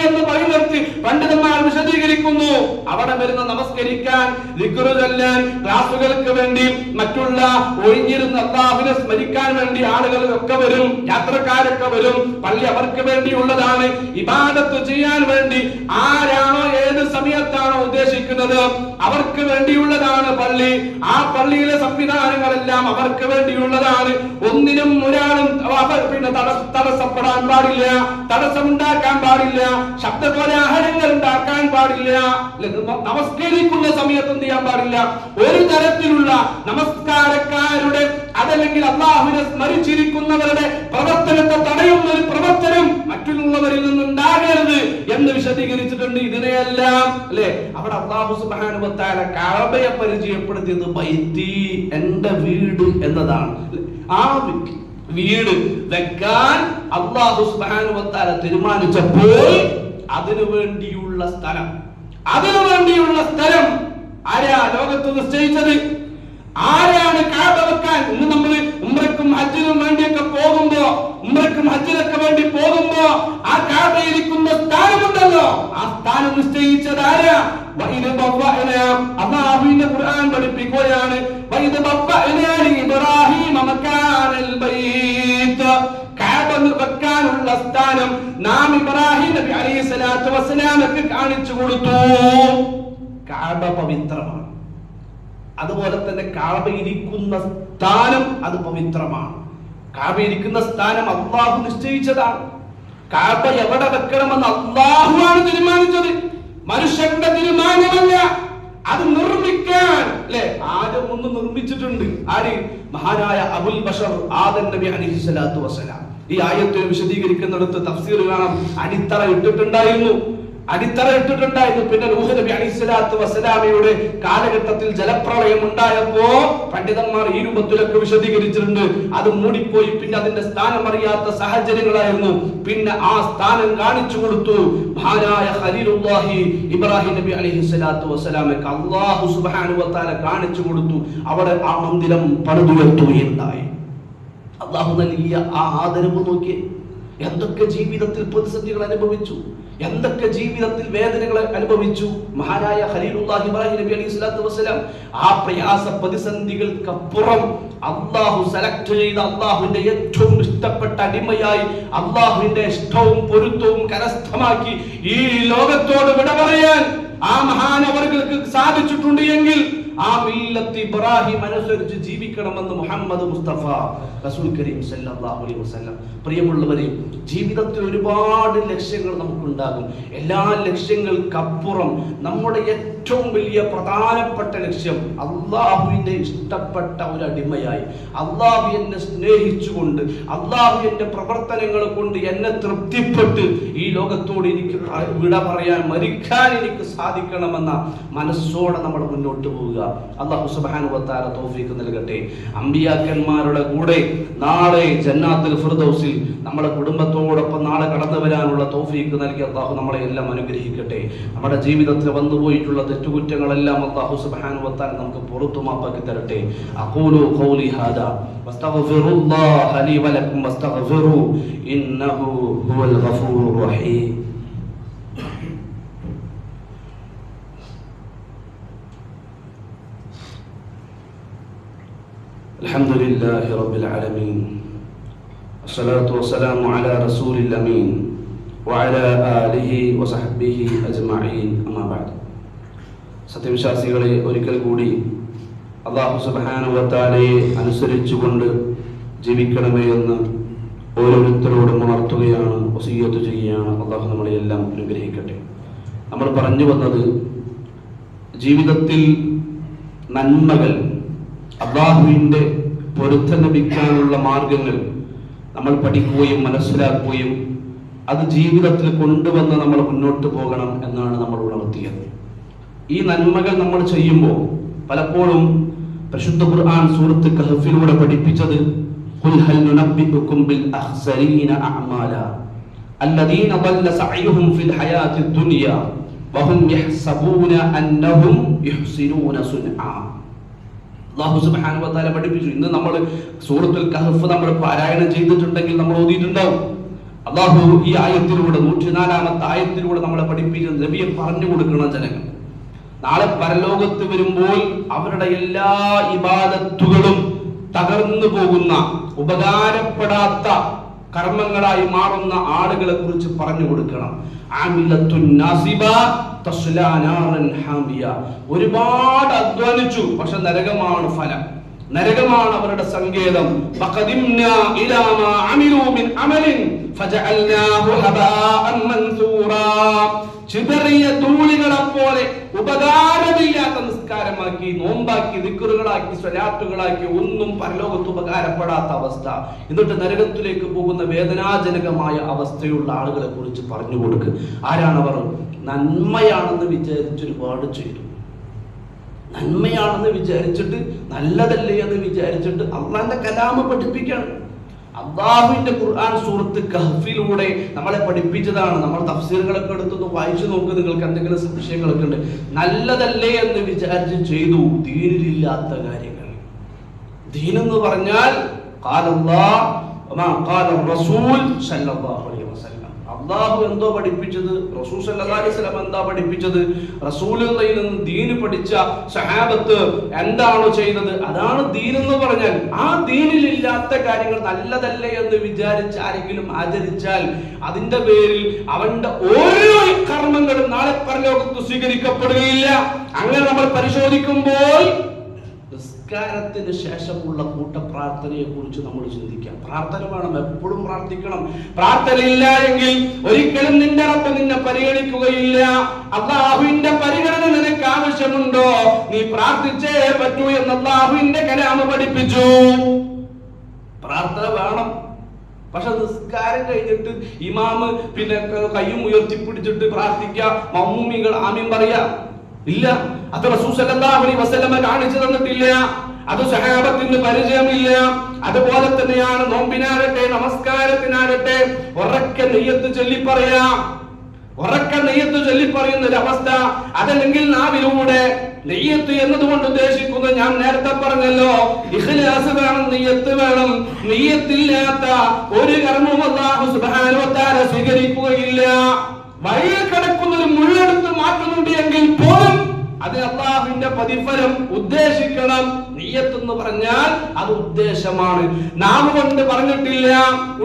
എന്ന് പറയുന്നത് പണ്ഡിതന്മാർ വിശദീകരിക്കുന്നു. അവിടെ വരുന്ന നമസ്കരിക്കാൻ, ദിക്ർ ചൊല്ലാൻ, ക്ലാസുകൾക്ക് വേണ്ടി, മറ്റുള്ള ഒഴിഞ്ഞിരുന്ന അല്ലാഹുവിനെ സ്മരിക്കാൻ വേണ്ടി ആളുകൾ ഒക്കെ വരും, യാത്രക്കാരൊക്കെ വരും. പള്ളി അവർക്ക് വേണ്ടിയുള്ളതാണ്. ഇബാദത്ത് ചെയ്യാൻ വേണ്ടി ആരാണോ ഏത് സമയത്താണോ ഉദ്ദേശിക്കുന്നത് അവർക്ക് വേണ്ടിയുള്ളതാണ് പള്ളി. ആ പള്ളിയിലെ സംവിധാനങ്ങളെല്ലാം അവർക്ക് വേണ്ടിയുള്ളതാണ്. ഒന്നിനും ഒരാളും തടസ്സപ്പെടാൻ പാടില്ല, തടസ്സമുണ്ടാക്കാൻ പാടില്ല, ശബ്ദകോലാഹലങ്ങൾ ഉണ്ടാക്കാൻ പാടില്ല. നമസ്കരിക്കുന്ന സമയത്ത് എന്ത് ചെയ്യാൻ പാടില്ല? ഒരു തരത്തിലുള്ള നമസ്കാരക്കാരുടെ അതല്ലെങ്കിൽ അല്ലാഹുവിനെ സ്മരിച്ചിരിക്കുന്നവരുടെ പ്രവർത്തനത്തെ തടയുന്ന ഒരു പ്രവർത്തനം മറ്റുള്ളവരിൽ നിന്നുണ്ടാകരുത് എന്ന് വിശദീകരിച്ചിട്ടുണ്ട്. ഇതിനെയെല്ലാം അല്ലെ അവിടെ അല്ലാഹു സുബ്ഹാനഹു വ തആല കഅബയെ പരിചയപ്പെടുത്തിയത് ബൈത്തി, എന്റെ വീട് എന്നതാണ്. ആ വീട് വെക്കാൻ അല്ലാഹു സുബ്ഹാനഹു വ തആല തീരുമാനിച്ചപ്പോൾ അതിനു വേണ്ടിയുള്ള സ്ഥലം അതിനു വേണ്ടിയുള്ള സ്ഥലം ആരാ ലോകത്ത് നിശ്ചയിച്ചത്? ആരാണ് കഅബ വെക്കാൻ? ഇന്ന് നമ്മൾ ഉംറയ്ക്കും ഹജ്ജിനും വേണ്ടിയൊക്കെ പോകുമ്പോ, ഉംറയ്ക്കും ഹജ്ജിനൊക്കെ വേണ്ടി പോകുമ്പോ ആ കഅബയിലിരിക്കുന്ന സ്ഥാനമുണ്ടല്ലോ, ആ സ്ഥാനം നിശ്ചയിച്ചത് ആരാ? അല്ലാഹുവിന്റെ ഖുർആൻ പഠിപ്പിക്കുകയാണ്, ഇബ്രാഹിം മക്കാനൽ ബൈത്ത്, കഅബ വെക്കാനുള്ള സ്ഥാനം നാം ഇബ്രാഹിം നബി അലൈഹി സ്വലാത്തു വസ്സലാമക്ക് കാണിച്ചു കൊടുത്തു. കഅബ പവിത്രമാണ്. അതുപോലെ തന്നെ കഅബ ഇരിക്കുന്ന സ്ഥാനം അത് പവിത്രമാണ്. കഅബ ഇരിക്കുന്ന സ്ഥാനം അല്ലാഹു നിശ്ചയിച്ചതാണ്. കഅബ എവിടെ വെക്കണമെന്ന് അല്ലാഹുവാണ് തീരുമാനിച്ചത്, മനുഷ്യന്റെ തീരുമാനമല്ല. അത് നിർമ്മിക്കാൻ അല്ലേ ആദ്യം ഒന്ന് നിർമ്മിച്ചിട്ടുണ്ട്. ആര്? മഹാനായ അബുൽ ബഷർ ആദം നബി അലൈഹി സ്വലാത്തു വസ്സലാം. ഈ ആയത്ത് വിശദീകരിക്കുന്നിടത്ത് തഫ്സീർ കാണാം, അടിത്തറ ഇട്ടിട്ടുണ്ടായിരുന്നു. പിന്നെ നൂഹ് നബി അലൈഹി സ്വലാത്തു വസ്സലാമയുടെ കാലഘട്ടത്തിൽ ജലപ്രളയം ഉണ്ടായപ്പോ പണ്ഡിതന്മാർ ഈ രൂപത്തിലൊക്കെ വിശദീകരിച്ചിട്ടുണ്ട്. അത് മൂടിപ്പോയി, പിന്നെ അതിന്റെ സ്ഥാനം അറിയാത്ത സാഹചര്യങ്ങളായിരുന്നു. പിന്നെ ആ സ്ഥാനം കാണിച്ചു കൊടുത്തു മഹാനായ ഖലീലുല്ലാഹി ഇബ്രാഹിം നബി അലൈഹി സ്വലാത്തു വസ്സലാമക്ക് അല്ലാഹു സുബ്ഹാനഹു വ തആല കാണിച്ചു കൊടുത്തു. അവിടെ ആ മന്ദിരം പണിതുയർത്തുകയുണ്ടായി. അല്ലാഹു നൽകിയ ആ ആദരവ് നോക്കി. എന്തൊക്കെ ജീവിതത്തിൽ പ്രതിസന്ധികൾ അനുഭവിച്ചു, എന്തൊക്കെ ജീവിതത്തിൽ വേദനകൾ അനുഭവിച്ചു മഹാനായ ഖലീലുല്ലാഹി ഇബ്രാഹിം നബി അലൈഹി സ്വലാത്തു വസ്സലാം. ആ പ്രയാസ പ്രതിസന്ധികൾക്കപ്പുറം അല്ലാഹു സെലക്ട് ചെയ്ത അല്ലാഹുവിന്റെ ഏറ്റവും ഇഷ്ടപ്പെട്ട അടിമയായി അല്ലാഹുവിന്റെ ഇഷ്ടവും പൊരുത്തവും കരസ്ഥമാക്കി ഈ ലോകത്തോട് വിട പറയാൻ ആ മഹാനവറുകൾക്ക് സാധിച്ചിട്ടുണ്ട് എങ്കിൽ ആ മില്ലത്ത് ഇബ്രാഹിം അനുസരിച്ച് ജീവിക്കണമെന്ന് മുഹമ്മദ് മുസ്തഫ റസൂൽ കരീം സല്ലല്ലാഹു അലൈഹി വസല്ലം. പ്രിയമുള്ളവരെ, ജീവിതത്തിൽ ഒരുപാട് ലക്ഷ്യങ്ങൾ നമുക്കുണ്ടാകും. എല്ലാ ലക്ഷ്യങ്ങൾക്കപ്പുറം നമ്മുടെ ഏറ്റവും വലിയ പ്രധാനപ്പെട്ട ലക്ഷ്യം അല്ലാഹുവിന്റെ ഇഷ്ടപ്പെട്ട ഒരു അടിമയായി, അല്ലാഹു എന്നെ സ്നേഹിച്ചുകൊണ്ട്, അല്ലാഹു എന്റെ പ്രവർത്തനങ്ങൾ കൊണ്ട് എന്നെ തൃപ്തിപ്പെട്ട് ഈ ലോകത്തോട് എനിക്ക് വിട പറയാൻ, മരിക്കാൻ എനിക്ക് സാധിക്കണമെന്ന മനസ്സോടെ നമ്മൾ മുന്നോട്ട് പോവുക. അല്ലാഹു സുബ്ഹാനഹു വ തആല തൗഫീഖ് നൽകട്ടെ. അമ്പിയാക്കന്മാരുടെ കൂടെ നാളെ ജന്നാത്തുൽ ഫിർദൗസിൽ നമ്മുടെ കുടുംബത്തോടൊപ്പം നാളെ കടന്നു വരാനുള്ള തൗഫീഖ് നൽകി അല്ലാഹു നമ്മളെ എല്ലാം അനുഗ്രഹിക്കട്ടെ. നമ്മുടെ ജീവിതത്തിൽ വന്നുപോയിട്ടുള്ള തെറ്റുകുറ്റങ്ങളെല്ലാം അല്ലാഹു സുബ്ഹാനഹു വ തആല നമുക്ക് പുറത്തു മാപ്പാക്കി തരട്ടെ. അഖൂലു ഖൗലി ഹാദാ വസ്തഗ്ഫിറുല്ലാഹ ലി വലക്കും വസ്തഗ്ഫിറു ഇന്നഹു ഹുവൽ ഗഫൂറുർ റഹീം. الحمد لله رب العالمين الصلاة والسلام على رسول الأمين وعلى آله وصحبه أجمعين أما بعد. സത്യവിശ്വാസികളെ, ഒരിക്കൽ കൂടി അല്ലാഹു സുബ്ഹാനഹു വ തആലയെ അനുസരിച്ചുകൊണ്ട് ജീവിക്കണമേ എന്ന് ഓരോരുത്തരോടും ഉണർത്തുകയാണ്, വസിയ്യത്ത് ചെയ്യുകയാണ്. അല്ലാഹു നമ്മളെ എല്ലാം അനുഗ്രഹിക്കട്ടെ. നമ്മൾ പറഞ്ഞു വന്നത് ജീവിതത്തിൽ നന്മകൾ, അല്ലാഹുവിന്റെ പൊരുത്തം ലഭിക്കാനുള്ള മാർഗങ്ങൾ നമ്മൾ പഠിക്കുകയും മനസ്സിലാക്കുകയും അത് ജീവിതത്തിൽ കൊണ്ടുവന്ന് നമ്മൾ മുന്നോട്ട് പോകണം എന്നാണ് നമ്മൾ ഉണർത്തിയത്. ഈ നന്മകൾ നമ്മൾ ചെയ്യുമ്പോൾ പലപ്പോഴും പരിശുദ്ധ ഖുർആൻ സൂറത്ത് കഹ്ഫിലൂടെ പഠിപ്പിച്ചത് ഖുൽ ഹൽ നുനബ്ബിഉകും ബിൽ അഖ്സരീന അഅമാല അല്ലദീന ضل സഅയുഹും ഫിൽ ഹയാത്തി ദുനിയ വഹും യഹ്സബൂന അന്നഹും യുഹ്സിനൂന സുൻആ. അല്ലാഹു സുബ്ഹാനഹു വ തആല പഠിപ്പിച്ചു. ഇന്ന് നമ്മൾ സൂറത്തുൽ കഹ്ഫ് നമ്മൾ പാരായണം ചെയ്തിട്ടുണ്ടെങ്കിൽ നമ്മൾ ഓതിയിട്ടുണ്ടാവും. അല്ലാഹു ഈ ആയത്തിലൂടെ 104ാമത്തെ ആയത്തിലൂടെ നമ്മളെ പഠിപ്പിച്ചു, നബിയെ പറഞ്ഞു കൊടുക്കണം ജനങ്ങൾ നാളെ പരലോകത്ത് വരുമ്പോൾ അവരുടെ എല്ലാ ഇബാദത്തുകളും തകർന്നു പോകുന്ന, ഉപകാരപ്പെടാത്ത കർമ്മങ്ങളായി മാറുന്ന ആളുകളെ കുറിച്ച് പറഞ്ഞു കൊടുക്കണം. ആമിലത്തുൻ നാസിബ തസ്ലാ നാറൻ ഹാമിയ. ഒരുപാട് അധ്വാനിച്ചു, പക്ഷെ നരകമാണ് ഫലം, നരകമാണ് അവരുടെ സങ്കേതം. ഫഖദിംനാ ഇലാ മാ അമിലൂ മിൻ അമലിൻ ഫജഅൽനാഹു ഹബാഅൻ മൻസൂറാ. ചിതറിയ ധൂളികളെ പോലെ ഉപകാരമില്ലാത്ത നിസ്കാരമാക്കി, നോമ്പാക്കി, ദിക്റുകളാക്കി, സ്വലാത്തുകളാക്കി, ഒന്നും പരലോകത്ത് ഉപകാരപ്പെടാത്ത അവസ്ഥ. എന്നിട്ട് നരകത്തിലേക്ക് പോകുന്ന വേദനാജനകമായ അവസ്ഥയുള്ള ആളുകളെ കുറിച്ച് പറഞ്ഞു കൊടുക്കുക. ആരാണവർ? നന്മയാണെന്ന് വിചാരിച്ച് ഒരുപാട് ചെയ്തു, നന്മയാണെന്ന് വിചാരിച്ചിട്ട്, നല്ലതല്ലേ എന്ന് വിചാരിച്ചിട്ട് അള്ളാന്റെ കലാമ പഠിപ്പിക്കാണ്. അല്ലാഹുവിന്റെ ഖുർആൻ സൂറത്ത് കഹ്ഫിലൂടെ നമ്മളെ പഠിപ്പിച്ചതാണ്. നമ്മൾ തഫ്സീറുകളൊക്കെ എടുത്തൊന്ന് വായിച്ചു നോക്ക്, നിങ്ങൾക്ക് എന്തെങ്കിലും സംശയങ്ങളൊക്കെ ഉണ്ട്. നല്ലതല്ലേ എന്ന് വിചാരിച്ച് ചെയ്തു ദീനിലില്ലാത്ത കാര്യങ്ങൾ. ദീൻ എന്ന് പറഞ്ഞാൽ അള്ളാഹു എന്തോ പഠിപ്പിച്ചത്, റസൂൽ സല്ലല്ലാഹു അലൈഹി വസല്ലം എന്താ പഠിപ്പിച്ചത്, റസൂലിൽ നിന്ന് ദീന് പഠിച്ച സഹാബത്ത് എന്താണോ ചെയ്തത്, അതാണ് ദീൻ എന്ന് പറഞ്ഞാൽ. ആ ദീനിൽ ഇല്ലാത്ത കാര്യങ്ങൾ നല്ലതല്ലേ എന്ന് വിചാരിച്ച് ആരെങ്കിലും ആചരിച്ചാൽ അതിന്റെ പേരിൽ അവന്റെ ഓരോ കർമ്മങ്ങളും നാളെ പരലോകത്ത് സ്വീകരിക്കപ്പെടുകയില്ല. അങ്ങനെ നമ്മൾ പരിശോധിക്കുമ്പോൾ നിസ്കാരത്തിന് ശേഷമുള്ള കൂട്ടപ്രാർത്ഥനയെ കുറിച്ച് നമ്മൾ ചിന്തിക്കാം. പ്രാർത്ഥന വേണം, എപ്പോഴും പ്രാർത്ഥിക്കണം. പ്രാർത്ഥനയില്ല എങ്കിൽ ഒരിക്കലും നിന്റെ റബ്ബ് നിന്നെ പരിഗണിക്കുകയില്ല. അല്ലാഹുവിന്റെ പരിഗണന നിനക്ക് ആവശ്യമുണ്ടോ, നീ പ്രാർത്ഥിച്ചേ പറ്റൂ എന്ന് അല്ലാഹുവിന്റെ കലാമ് പഠിപ്പിച്ചു. പ്രാർത്ഥന വേണം. പക്ഷെ നിസ്കാരം കഴിഞ്ഞിട്ട് ഇമാമ് പിന്നെ കയ്യും ഉയർത്തിപ്പിടിച്ചിട്ട് പ്രാർത്ഥിക്കുക, മമ്മൂമികൾ ആമീൻ പറയാ, ഇല്ല. അത് റസൂൽ സല്ലല്ലാഹു അലൈഹി വസല്ലം കാണിച്ചു തന്നിട്ടില്ല. അത് സഹാബത്തിന് പരിചയമില്ല. അതുപോലെ തന്നെയാണ് നോമ്പിനാകട്ടെ നമസ്കാരത്തിനാകട്ടെ ഉറക്കെ നെയ്യത്ത് ചൊല്ലി പറയാം. ഉറക്കെ നെയ്യത്ത് ചൊല്ലി പറയുന്ന ഒരു അവസ്ഥ. അതല്ലെങ്കിൽ നാവിലൂടെ നെയ്യത്ത് എന്നതുകൊണ്ട് ഉദ്ദേശിക്കുന്നത് ഞാൻ നേരത്തെ പറഞ്ഞല്ലോ, ഇഖ്ലാസ് വേണം, നെയ്യത്ത് വേണം. നെയ്യത്തില്ലാത്ത ഒരു കർമ്മവും അല്ലാഹു സുബ്ഹാനഹു വ തആല സ്വീകരിക്കുകയില്ല. വഴിയിൽ കിടക്കുന്ന ഒരു മുള്ളെടുത്ത് മാറ്റുന്നുണ്ട് എങ്കിൽ പോലും അത് അല്ലാഹുവിന്റെ പ്രതിഫലം ഉദ്ദേശിക്കണം. നിയ്യത്ത് എന്ന് പറഞ്ഞാൽ അത് ഉദ്ദേശമാണ്, നാം കൊണ്ട് പറഞ്ഞിട്ടില്ല.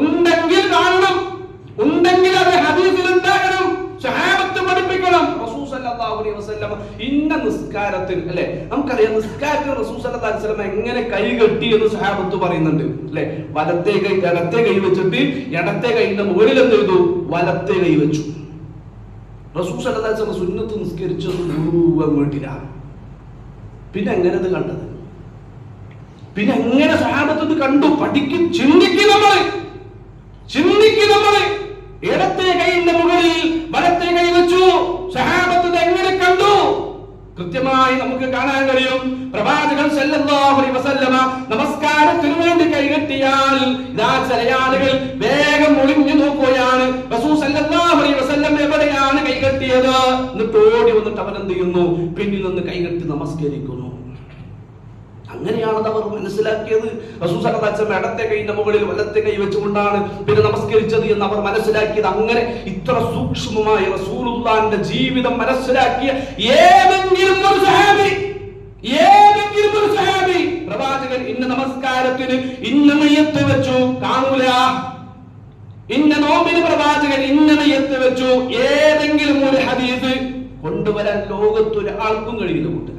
ഉണ്ടെങ്കിൽ കാണണം, ഉണ്ടെങ്കിൽ അത് ഹദീസിൽ ഉണ്ടാകണം, സഹാബത്ത് പഠിപ്പിക്കണം. റസൂൽ സല്ലല്ലാഹു അലൈഹി വസല്ലം ഇന്ന നിസ്കാരത്തിൽ അല്ലേ, നമുക്കറിയാം നിസ്കാരത്തിൽ റസൂൽ സല്ലല്ലാഹു അലൈഹി വസല്ലം എങ്ങനെ കൈകെട്ടി എന്ന് സഹാബത്ത് പറയുന്നുണ്ട് അല്ലേ. വലത്തെ കൈ ഇടത്തെ കൈ വെച്ചിട്ട് ഇടത്തെ കൈന്റെ മുകളിൽ എന്ത് ചെയ്തു, വലത്തെ കൈ വെച്ചു. റസൂൽ സല്ലല്ലാഹു അലൈഹി വസല്ലം സുന്നത്ത് നിസ്കരിച്ചത് മുഴുവൻ വീട്ടിലാണ്. പിന്നെ എങ്ങനെ ഇത് കണ്ടത്, പിന്നെ എങ്ങനെ സഹാബത്ത് ഇത് കണ്ടു? പഠിക്കും, ചിന്തിക്കും നമ്മള്. ഇടത്തെ കൈന്റെ മുകളിൽ വലത്തെ കൈ വെച്ചു. സഹാബത്ത് ഇത് എങ്ങനെ കണ്ടു? കൃത്യമായി നമുക്ക് കാണാൻ കഴിയും. പ്രവാചകൻ സല്ലല്ലാഹു അലൈഹി വസല്ലമ നമസ്കാരത്തിന് വേണ്ടി കൈകെട്ടിയാൽ ഇതാ ചില ആളുകൾ വേഗം ഒളിഞ്ഞു നോക്കുകയാണ്. റസൂൽ സല്ലല്ലാഹു അലൈഹി വസല്ലം എവിടെയാണ് കൈകെട്ടിയത് എന്നിട്ട് ഓടി വന്നിട്ട് അവൻ എന്ത് ചെയ്യുന്നു, പിന്നിൽ നിന്ന് കൈകെട്ടി നമസ്കരിക്കുന്നു. അങ്ങനെയാണ് അവർ മനസ്സിലാക്കിയത്. റസൂൽ സല്ലല്ലാഹു അലൈഹി വസല്ലം ഇടത്തെ കൈയുടെ മുകളിൽ വലത്തെ കൈ വെച്ചുകൊണ്ടാണ് പിന്നെ നമസ്കരിച്ചത് എന്ന് അവർ മനസ്സിലാക്കിയത്. അങ്ങനെ ഇത്ര സൂക്ഷ്മമായി റസൂലുള്ളാഹിന്റെ ജീവിതം മനസ്സിലാക്കിയ ഏതെങ്കിലും ഒരു സഹാബി പ്രവാചകൻ ഇന്ന നമസ്കാരത്തിന് ഇന്ന നിയ്യത്ത് വെച്ചു കാണൂല, ഇന്ന നോമ്പിന് പ്രവാചകൻ ഇന്ന നിയ്യത്ത് വെച്ചു, ഏതെങ്കിലും ഒരു ഹദീസ് കൊണ്ടുവരാൻ ലോകത്തൊരാൾക്കും കഴിയില്ല. കൂട്ടരെ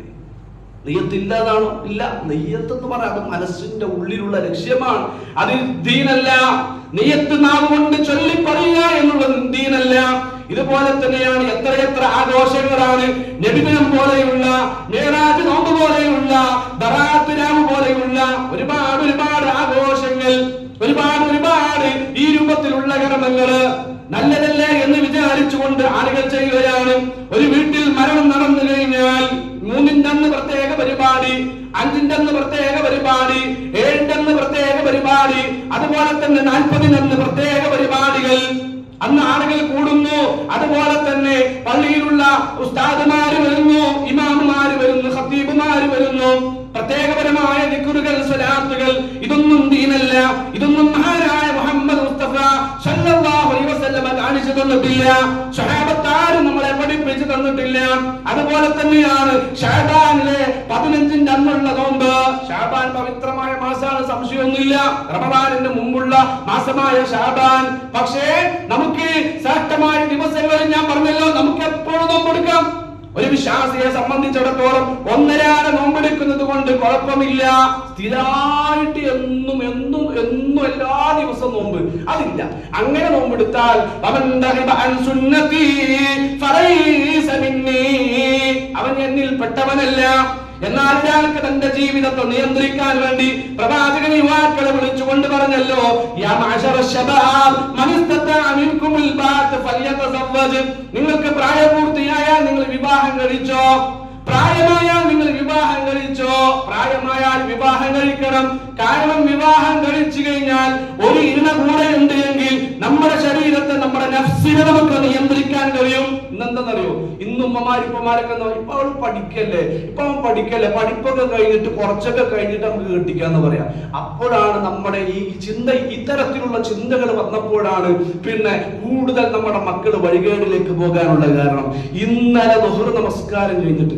നെയ്യത്തില്ലാതാണോ? ഇല്ല. നെയ്യത്ത് എന്ന് പറയാം അത് മനസ്സിന്റെ ഉള്ളിലുള്ള ലക്ഷ്യമാണ്, അത് ദീനല്ല. നെയ്യത്ത് നാവ് കൊണ്ട് ചൊല്ലി പറയുക എന്നുള്ളത് ദീനല്ല. ഇതുപോലെ തന്നെയാണ് എത്രയെത്ര ആഘോഷങ്ങളാണ്. നബിദിനം പോലെയുള്ള, മേറാജ് നോമ്പ് പോലെയുള്ള, ബറാത്ത് രാവ് പോലെയുള്ള ഒരുപാട് ആഘോഷങ്ങൾ, ഒരുപാട് ഈ രൂപത്തിലുള്ള കർമ്മങ്ങള് നല്ലതല്ലേ എന്ന് വിചാരിച്ചുകൊണ്ട് ആളുകൾ ചെയ്യുകയാണ്. ഒരു വീട്ടിൽ മരണം നടന്നു കഴിഞ്ഞാൽ 3-ന്റെ അന്ന് പ്രത്യേക പരിപാടി, 5-ന്റെ അന്ന് പ്രത്യേക പരിപാടി, 7-ന്റെ അന്ന് പ്രത്യേക പരിപാടി, അതുപോലെ തന്നെ 40-ന്റെ അന്ന് പ്രത്യേക പരിപാടികൾ. അന്ന് ആളുകൾ കൂടുന്നു. അതുപോലെ തന്നെ പള്ളിയിലുള്ള ഉസ്താദുമാര് വരുന്നു, ഇമാമുമാര് വരുന്നു, ഖത്തീബുമാര് വരുന്നു. പ്രത്യേകപരമായ ദിക്റുകൾ, സ്വലാത്തുകൾ, ഇതൊന്നും ദീനല്ല. ഇതൊന്നും മഹാനായ മുഹമ്മദ് മുസ്തഫ സല്ലല്ലാഹു അലൈഹി വസല്ലം കാണിച്ചു തന്നിട്ടില്ല. സ്വഹാബത്ത് ആരും നമ്മളെ പഠിപ്പിച്ചു തന്നിട്ടില്ല. അതുപോലെ തന്നെയാണ് ശഅബാനിലെ 15-ന്റെ അന്നുള്ള നോമ്പ്. ശഅബാൻ പവിത്രമായ മാസമാണ്, സംശയമൊന്നുമില്ല. റമദാനിന് മുമ്പുള്ള മാസമായ ശഅബാൻ. പക്ഷേ നമുക്ക് ശ്രേഷ്ഠമായ ദിവസങ്ങളിൽ ഞാൻ പറഞ്ഞല്ലോ, നമുക്ക് എപ്പോഴും നോമ്പെടുക്കാം. ഒരു വിശ്വാസിയെ സംബന്ധിച്ചിടത്തോളം 1.5 നോമ്പെടുക്കുന്നത് കൊണ്ട് കുഴപ്പമില്ല. സ്ഥിരമായിട്ട് എന്നും എല്ലാ ദിവസവും നോമ്പ് അതില്ല. അങ്ങനെ നോമ്പെടുത്താൽ അവൻ എന്നിൽ പെട്ടവനല്ല. എന്നാൽ ഒരാൾക്ക് തന്റെ ജീവിതത്തെ നിയന്ത്രിക്കാൻ വേണ്ടി പ്രവാചകൻ യുവാക്കളെ വിളിച്ചുകൊണ്ട് പറഞ്ഞല്ലോ, യാ മഅശറ ശബാബ് മൻ ഇസ്തതാഅ മിൻകുമുൽ ബാഅത്ത് ഫല്യതസവ്വജ്. നിങ്ങൾക്ക് പ്രായപൂർത്തിയായാൽ നിങ്ങൾ വിവാഹം കഴിച്ചോ, പ്രായമായാൽ നിങ്ങൾ വിവാഹം കഴിച്ചോ, പ്രായമായാൽ വിവാഹം കഴിക്കണം. കാരണം വിവാഹം കഴിച്ചു കഴിഞ്ഞാൽ ഒരു ഇണ കൂടെ ഉണ്ട് എങ്കിൽ നമ്മുടെ ശരീരത്തെ, നമ്മുടെ നഫ്സിനെ നമുക്ക് നിയന്ത്രിക്കാൻ കഴിയും. ഇന്നെന്താണെന്നറിയോ, ഇന്ന് ഉമ്മമാരിപ്പമാരൊക്കെ ഇപ്പൊ അവൾ പഠിക്കല്ലേ, ഇപ്പൊ അവൻ പഠിക്കല്ലേ, പഠിപ്പൊക്കെ കഴിഞ്ഞിട്ട് കുറച്ചൊക്കെ കഴിഞ്ഞിട്ട് നമുക്ക് കെട്ടിക്കാന്ന് പറയാം. അപ്പോഴാണ് നമ്മുടെ ഈ ചിന്ത, ഇത്തരത്തിലുള്ള ചിന്തകൾ വന്നപ്പോഴാണ് പിന്നെ കൂടുതൽ നമ്മുടെ മക്കൾ വഴികേടിലേക്ക് പോകാനുള്ള കാരണം. ഇന്നലെ ദുഹർ നമസ്കാരം കഴിഞ്ഞിട്ട്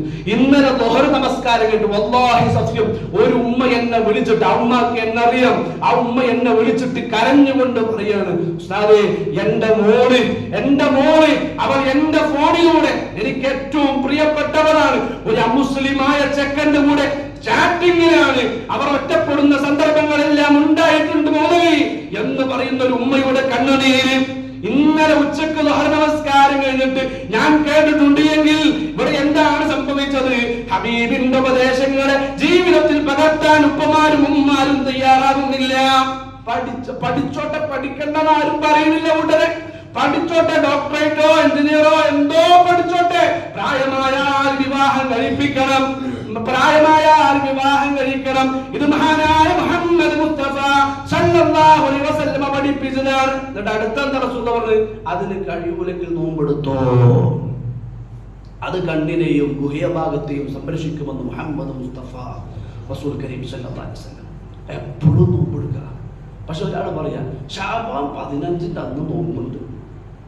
വല്ലാഹി സത്യം, ഒരു ഉമ്മ എന്നെ വിളിച്ചിട്ട്, ആ ഉമ്മക്ക് എന്നെ അറിയാം, ആ ഉമ്മ എന്നെ വിളിച്ചിട്ട് കരഞ്ഞുകൊണ്ട് പറയാണ്, ഉസ്താദേ എന്റെ മോള് അവൾ എന്റെ ഫോണിലൂടെ എനിക്ക് ഏറ്റവും പ്രിയപ്പെട്ടവരാണ്, ഒരു അമുസ്ലിമായ ചെക്കന്റെ കൂടെ ചാറ്റിങ്ങിലാണ്, അവർ ഒറ്റപ്പെടുന്ന സന്ദർഭങ്ങളെല്ലാം ഉണ്ടായിട്ടുണ്ട് മോളെ എന്ന് പറയുന്ന ഒരു ഉമ്മയുടെ കണ്ണുനീര് ഇന്നലെ ഉച്ചക്ക് ദുഹർ നമസ്കാരം കഴിഞ്ഞിട്ട് ഞാൻ കേട്ടിട്ടുണ്ട്. എങ്കിൽ ഇവിടെ എന്താണ് സംഭവിച്ചത്? ഹബീബിന്റെ ഉപദേശങ്ങളെ ജീവിതത്തിൽ പകർത്താൻ ഉപ്പമാരും ഉമ്മമാരും തയ്യാറാകുന്നില്ല. പഠിച്ചോട്ടെ, പഠിക്കണ്ടെന്നാരും പറയുന്നില്ല. ഉടനെ പഠിച്ചോട്ടെ, ഡോക്ടറേറ്റോ എഞ്ചിനീയറോ എന്തോ പഠിച്ചോട്ടെ, പ്രായമായാൽ വിവാഹം കഴിപ്പിക്കണം. ഇത് മഹാനായ മുഹമ്മദ് മുസ്തഫ സല്ലല്ലാഹു അലൈഹി വസല്ലം പഠിപ്പിച്ചതാണ്. എന്നിട്ട് അടുത്ത റസൂൽ പറഞ്ഞു, അതിന് കഴിയൂലെങ്കിൽ നോമ്പെടുത്തോ, അത് കണ്ണിനെയും ഗുഹ്യഭാഗത്തെയും സംരക്ഷിക്കുമെന്ന് മുഹമ്മദ് മുസ്തഫ റസൂൽ കരീം സല്ലല്ലാഹു അലൈഹി വസല്ലം. എപ്പോഴും നോമ്പെടുക്കുക. പക്ഷെ ഒരാൾ പറയാ ശഅബാൻ 15 അന്ന് നോമ്പുണ്ട്.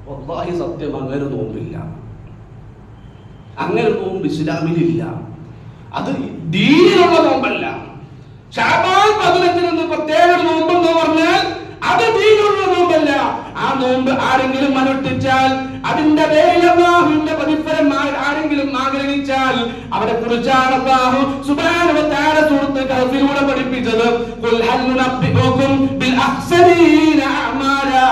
വല്ലാഹി സത്യം, അങ്ങനെ നോമ്പില്ല. അങ്ങനെ നോമ്പ് ഇസ്ലാമിലില്ല. അത് ദീനിലുള്ള നോമ്പല്ല. ശഅബാൻ 15 പ്രത്യേക നോമ്പെന്ന് പറഞ്ഞാൽ അത് ദീനിലുള്ള നോമ്പല്ല. ആ നോമ്പ് ആരെങ്കിലും അനുഷ്ഠിച്ചാൽ, അതിന്റെ പേരിൽ അല്ലാഹുവിന്റെ പ്രതിഫലം ആരെങ്കിലും ആഗ്രഹിച്ചാൽ, അവരെ കുറിച്ചാണ് അല്ലാഹു സുബ്ഹാനഹു വ തആല സൂറത്തുൽ കഹ്ഫിലൂടെ പഠിപ്പിച്ചത്. ഖുൽ ഹൽ നുനബ്ബിഉകും ബിൽ അഖ്സരീന അഅമാലാ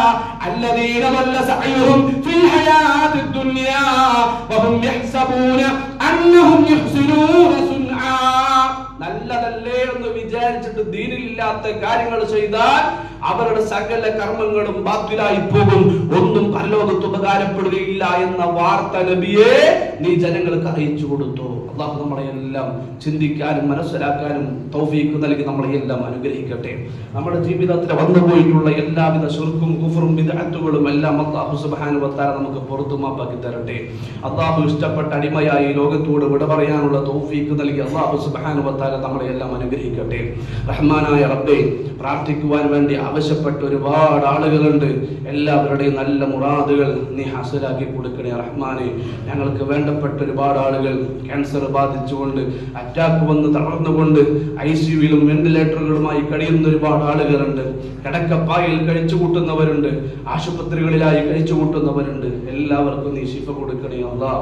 അല്ലദീന ളല്ല സഅയുഹും ഫിൽ ഹയാത്തിദ് ദുനിയാ വഹും യഹ്സബൂന അന്നഹും യുഹ്സിനൂന സുൻആ. നല്ലതല്ലേ എന്ന് വിചാരിച്ചിട്ട് ദീനിലില്ലാത്ത കാര്യങ്ങൾ ചെയ്താൽ അവരുടെ സകല കർമ്മങ്ങളും ബാത്തിലായി പോകും, ഒന്നും പരലോകത്ത് ഉപകാരപ്പെടുകയില്ല എന്ന വാർത്ത നബിയെ നീ ജനങ്ങൾക്ക് അറിയിച്ചു കൊടുത്തു. അല്ലാഹു നമ്മളെ എല്ലാം ചിന്തിക്കാനും മനസ്സിലാക്കാനും തൗഫീഖ് നൽകി നമ്മളെ എല്ലാം അനുഗ്രഹിക്കട്ടെ. നമ്മുടെ ജീവിതത്തിൽ വന്നുപോയിട്ടുള്ള എല്ലാവിധ ശിർക്കും കുഫറും ബിദ്അത്തുകളും എല്ലാം അല്ലാഹു സുബ്ഹാനഹു വ തആല നമുക്ക് പുറത്തു മാപ്പാക്കി തരട്ടെ. അല്ലാഹു ഇഷ്ടപ്പെട്ട അടിമയായി ലോകത്തോട് വിട പറയാനുള്ള തൗഫീഖ് നൽകി അല്ലാഹു സുബ്ഹാനഹു വ തആല നമ്മളെ എല്ലാം അനുഗ്രഹിക്കട്ടെ. റഹ്മാനായ റബ്ബേ, പ്രാർത്ഥിക്കുവാൻ വേണ്ടി ആവശ്യപ്പെട്ട ഒരുപാട് ആളുകളുണ്ട്. എല്ലാവരുടെയും നല്ല മുറാദുകൾ നീ ഹാസിലാക്കി കൊടുക്കണേ റഹ്മാനെ. ഞങ്ങൾക്ക് വേണ്ടപ്പെട്ട ഒരുപാട് ആളുകൾ ക്യാൻസർ ബാധിച്ചുകൊണ്ട്, അറ്റാക്ക് വന്ന് തളർന്നുകൊണ്ട് ICUവിലും വെന്റിലേറ്ററുകളുമായി കഴിയുന്ന ഒരുപാട് ആളുകളുണ്ട്. കിടക്കപ്പായിൽ കഴിച്ചു കൂട്ടുന്നവരുണ്ട്, ആശുപത്രികളിലായി കഴിച്ചു കൂട്ടുന്നവരുണ്ട്. എല്ലാവർക്കും നീ ശിഫ കൊടുക്കണേ അല്ലാ.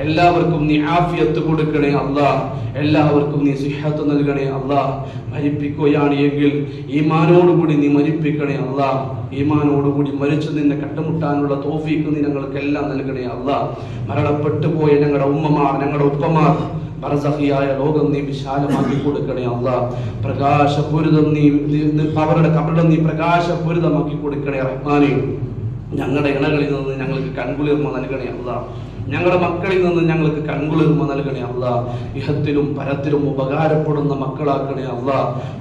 എല്ലാവർക്കും നീ ആഫിയത്ത് കൊടുക്കണേ അല്ലാ. എല്ലാവർക്കും നീ സിഹത്ത് നൽകണേ അല്ലാ. മരിപ്പിക്കുകയാണ് എങ്കിൽ ഈമാനോടുകൂടി നീ മരിപ്പിക്കണേ അല്ലാ. ഈമാനോടുകൂടി മരിച്ചു നിന്നെ കണ്ടുമുട്ടാനുള്ള തൗഫീഖ് നീ ഞങ്ങൾക്കെല്ലാം നൽകണേ അല്ലാ. മരണപ്പെട്ടു പോയ ഞങ്ങളുടെ ഉമ്മമാർ, ഞങ്ങളുടെ ഉപ്പമാർ, ബർസഖിയായ ലോകം നീ വിശാലമാക്കി കൊടുക്കണേ അല്ലാ. പ്രകാശപൂരിതം നീ അവരുടെ കബറിടം നീ പ്രകാശപൂരിതമാക്കി കൊടുക്കണേ റഹ്മാനേ. ഞങ്ങളുടെ ഇണകളിൽ നിന്ന് ഞങ്ങൾക്ക് കൺകുളിർമ നൽകണേ അല്ലാ. ഞങ്ങളുടെ മക്കളിൽ നിന്ന് ഞങ്ങൾക്ക് കൺകുളിർമ നൽകണേ അല്ലാ. ഇഹത്തിലും പരത്തിലും ഉപകാരപ്പെടുന്ന മക്കളാക്കണേ അല്ലാ.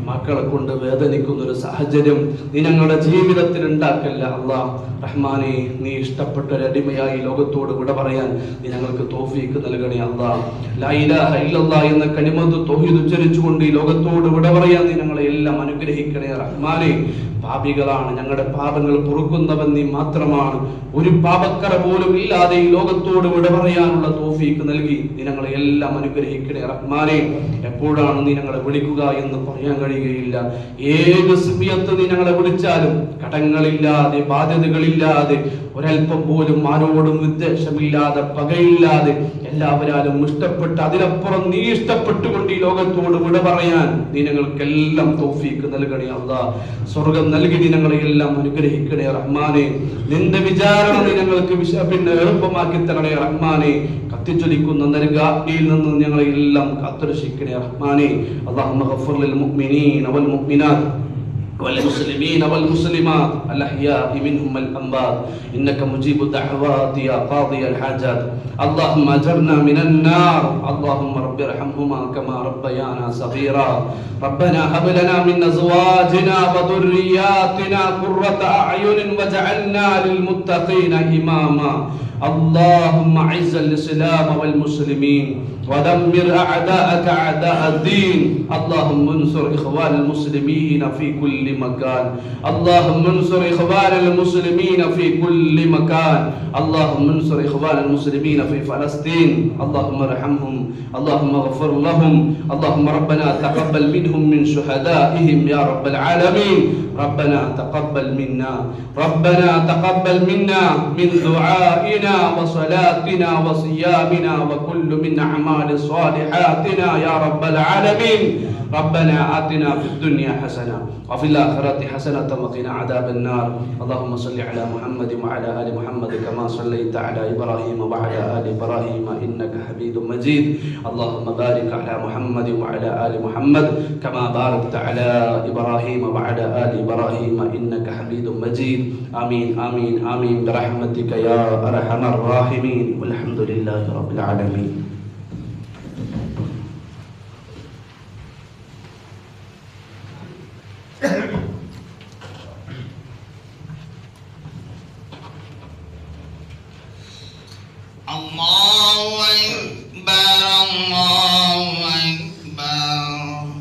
മക്കളെ കൊണ്ട് വേദനിക്കുന്ന ഒരു സാഹചര്യം നീ ഞങ്ങളുടെ ജീവിതത്തിൽ ഉണ്ടാക്കല്ല അല്ലാ. റഹ്മാനെ, നീ ഇഷ്ടപ്പെട്ട ഒരു അടിമയായി ലോകത്തോട് വിട പറയാൻ നീ ഞങ്ങൾക്ക് തൗഫീഖ് നൽകണേ അല്ലാ. ലാ ഇലാഹ ഇല്ലല്ലാഹ് എന്ന കലിമത്ത് തൗഹീദ് ഉച്ചരിച്ചുകൊണ്ട് ഈ ലോകത്തോട് വിട പറയാൻ നീ ഞങ്ങളെ എല്ലാം അനുഗ്രഹിക്കണേ റഹ്മാനെ. പാപികളാണ്, ഞങ്ങളുടെ പാപങ്ങൾ പൊറുക്കുന്നവൻ നീ മാത്രമാണ്. ഒരു പാപക്കറ പോലും ഇല്ലാതെ ഈ ലോകത്തോട് വിട പറയാനുള്ള തൗഫീഖ് നൽകി നീ ഞങ്ങളെ എല്ലാം അനുഗ്രഹിക്കണേ റഹ്മാനെ. എപ്പോഴാണ് നീ ഞങ്ങളെ വിളിക്കുക എന്ന് പറയാൻ കഴിയുകയില്ല. ഏത് സമയത്ത് നീ ഞങ്ങളെ വിളിച്ചാലും കടങ്ങളില്ലാതെ, ബാധ്യതകളില്ലാതെ, ഒരൽപ്പം പോലും ആരോടും വിദ്വേഷമില്ലാതെ, പകയില്ലാതെ, എല്ലാവരാലും ഇഷ്ടപ്പെട്ട് അതിനപ്പുറം നീ ഇഷ്ടപ്പെട്ടുകൊണ്ട് ഈ ലോകത്തോട് വിട പറയാൻ നീ ഞങ്ങൾക്കെല്ലാം തൗഫീഖ് നൽകണേ അല്ലാ. സ്വർഗം നൽകി നീ ഞങ്ങളെ എല്ലാം അനുഗ്രഹിക്കണേ റഹ്മാനെ. നിന്റെ വിചാരണ നീ ഞങ്ങൾക്ക് എളുപ്പമാക്കി തരണേ റഹ്മാനെ. കത്തിച്ചൊലിക്കുന്ന നരകാഗ്നിയിൽ നിന്ന് ഞങ്ങളെ എല്ലാം കാത്തുരക്ഷിക്കണേ റഹ്മാനെ. അല്ലാഹുമ്മ ഗഫിർ ലിൽ മുഅ്മിനീന വൽ മുഅ്മിനാത്ത് والمسلمين والمسلمات الأحياء منهم والأموات إنك مجيب الدعوات يا قاضي الحاجات. اللهم أجرنا من النار. اللهم رب ارحمهما كما ربيانا صغيرا. ربنا هب لنا من أزواجنا وذرياتنا قرة أعين واجعلنا للمتقين إماما. اللهم أعز الإسلام والمسلمين ودمر أعداءك أعداء الدين. اللهم انصر إخوان المسلمين في كل مكان. اللهم انصر إخوان المسلمين في كل مكان. اللهم انصر إخوان المسلمين في فلسطين. اللهم ارحمهم. اللهم اغفر لهم. اللهم ربنا تقبل منهم من شهدائهم يا رب العالمين. ربنا تقبل منا. ربنا تقبل منا من دعائنا وصلاتنا وصيامنا وكل من أعمال صالحاتنا يا رب العالمين. ربنا آتنا في الدنيا حسنة وفي الآخرة حسنة وقنا عذاب النار. اللهم صل على محمد وعلى آل محمد كما صليت على إبراهيم وعلى آل إبراهيم إنك حميد مجيد. اللهم بارك على محمد وعلى آل محمد كما باركت على إبراهيم وعلى آل إبراهيم إنك حميد مجيد. آمين آمين آمين برحمتك يا أرحم الراحمين والحمد لله رب العالمين. الله أكبر الله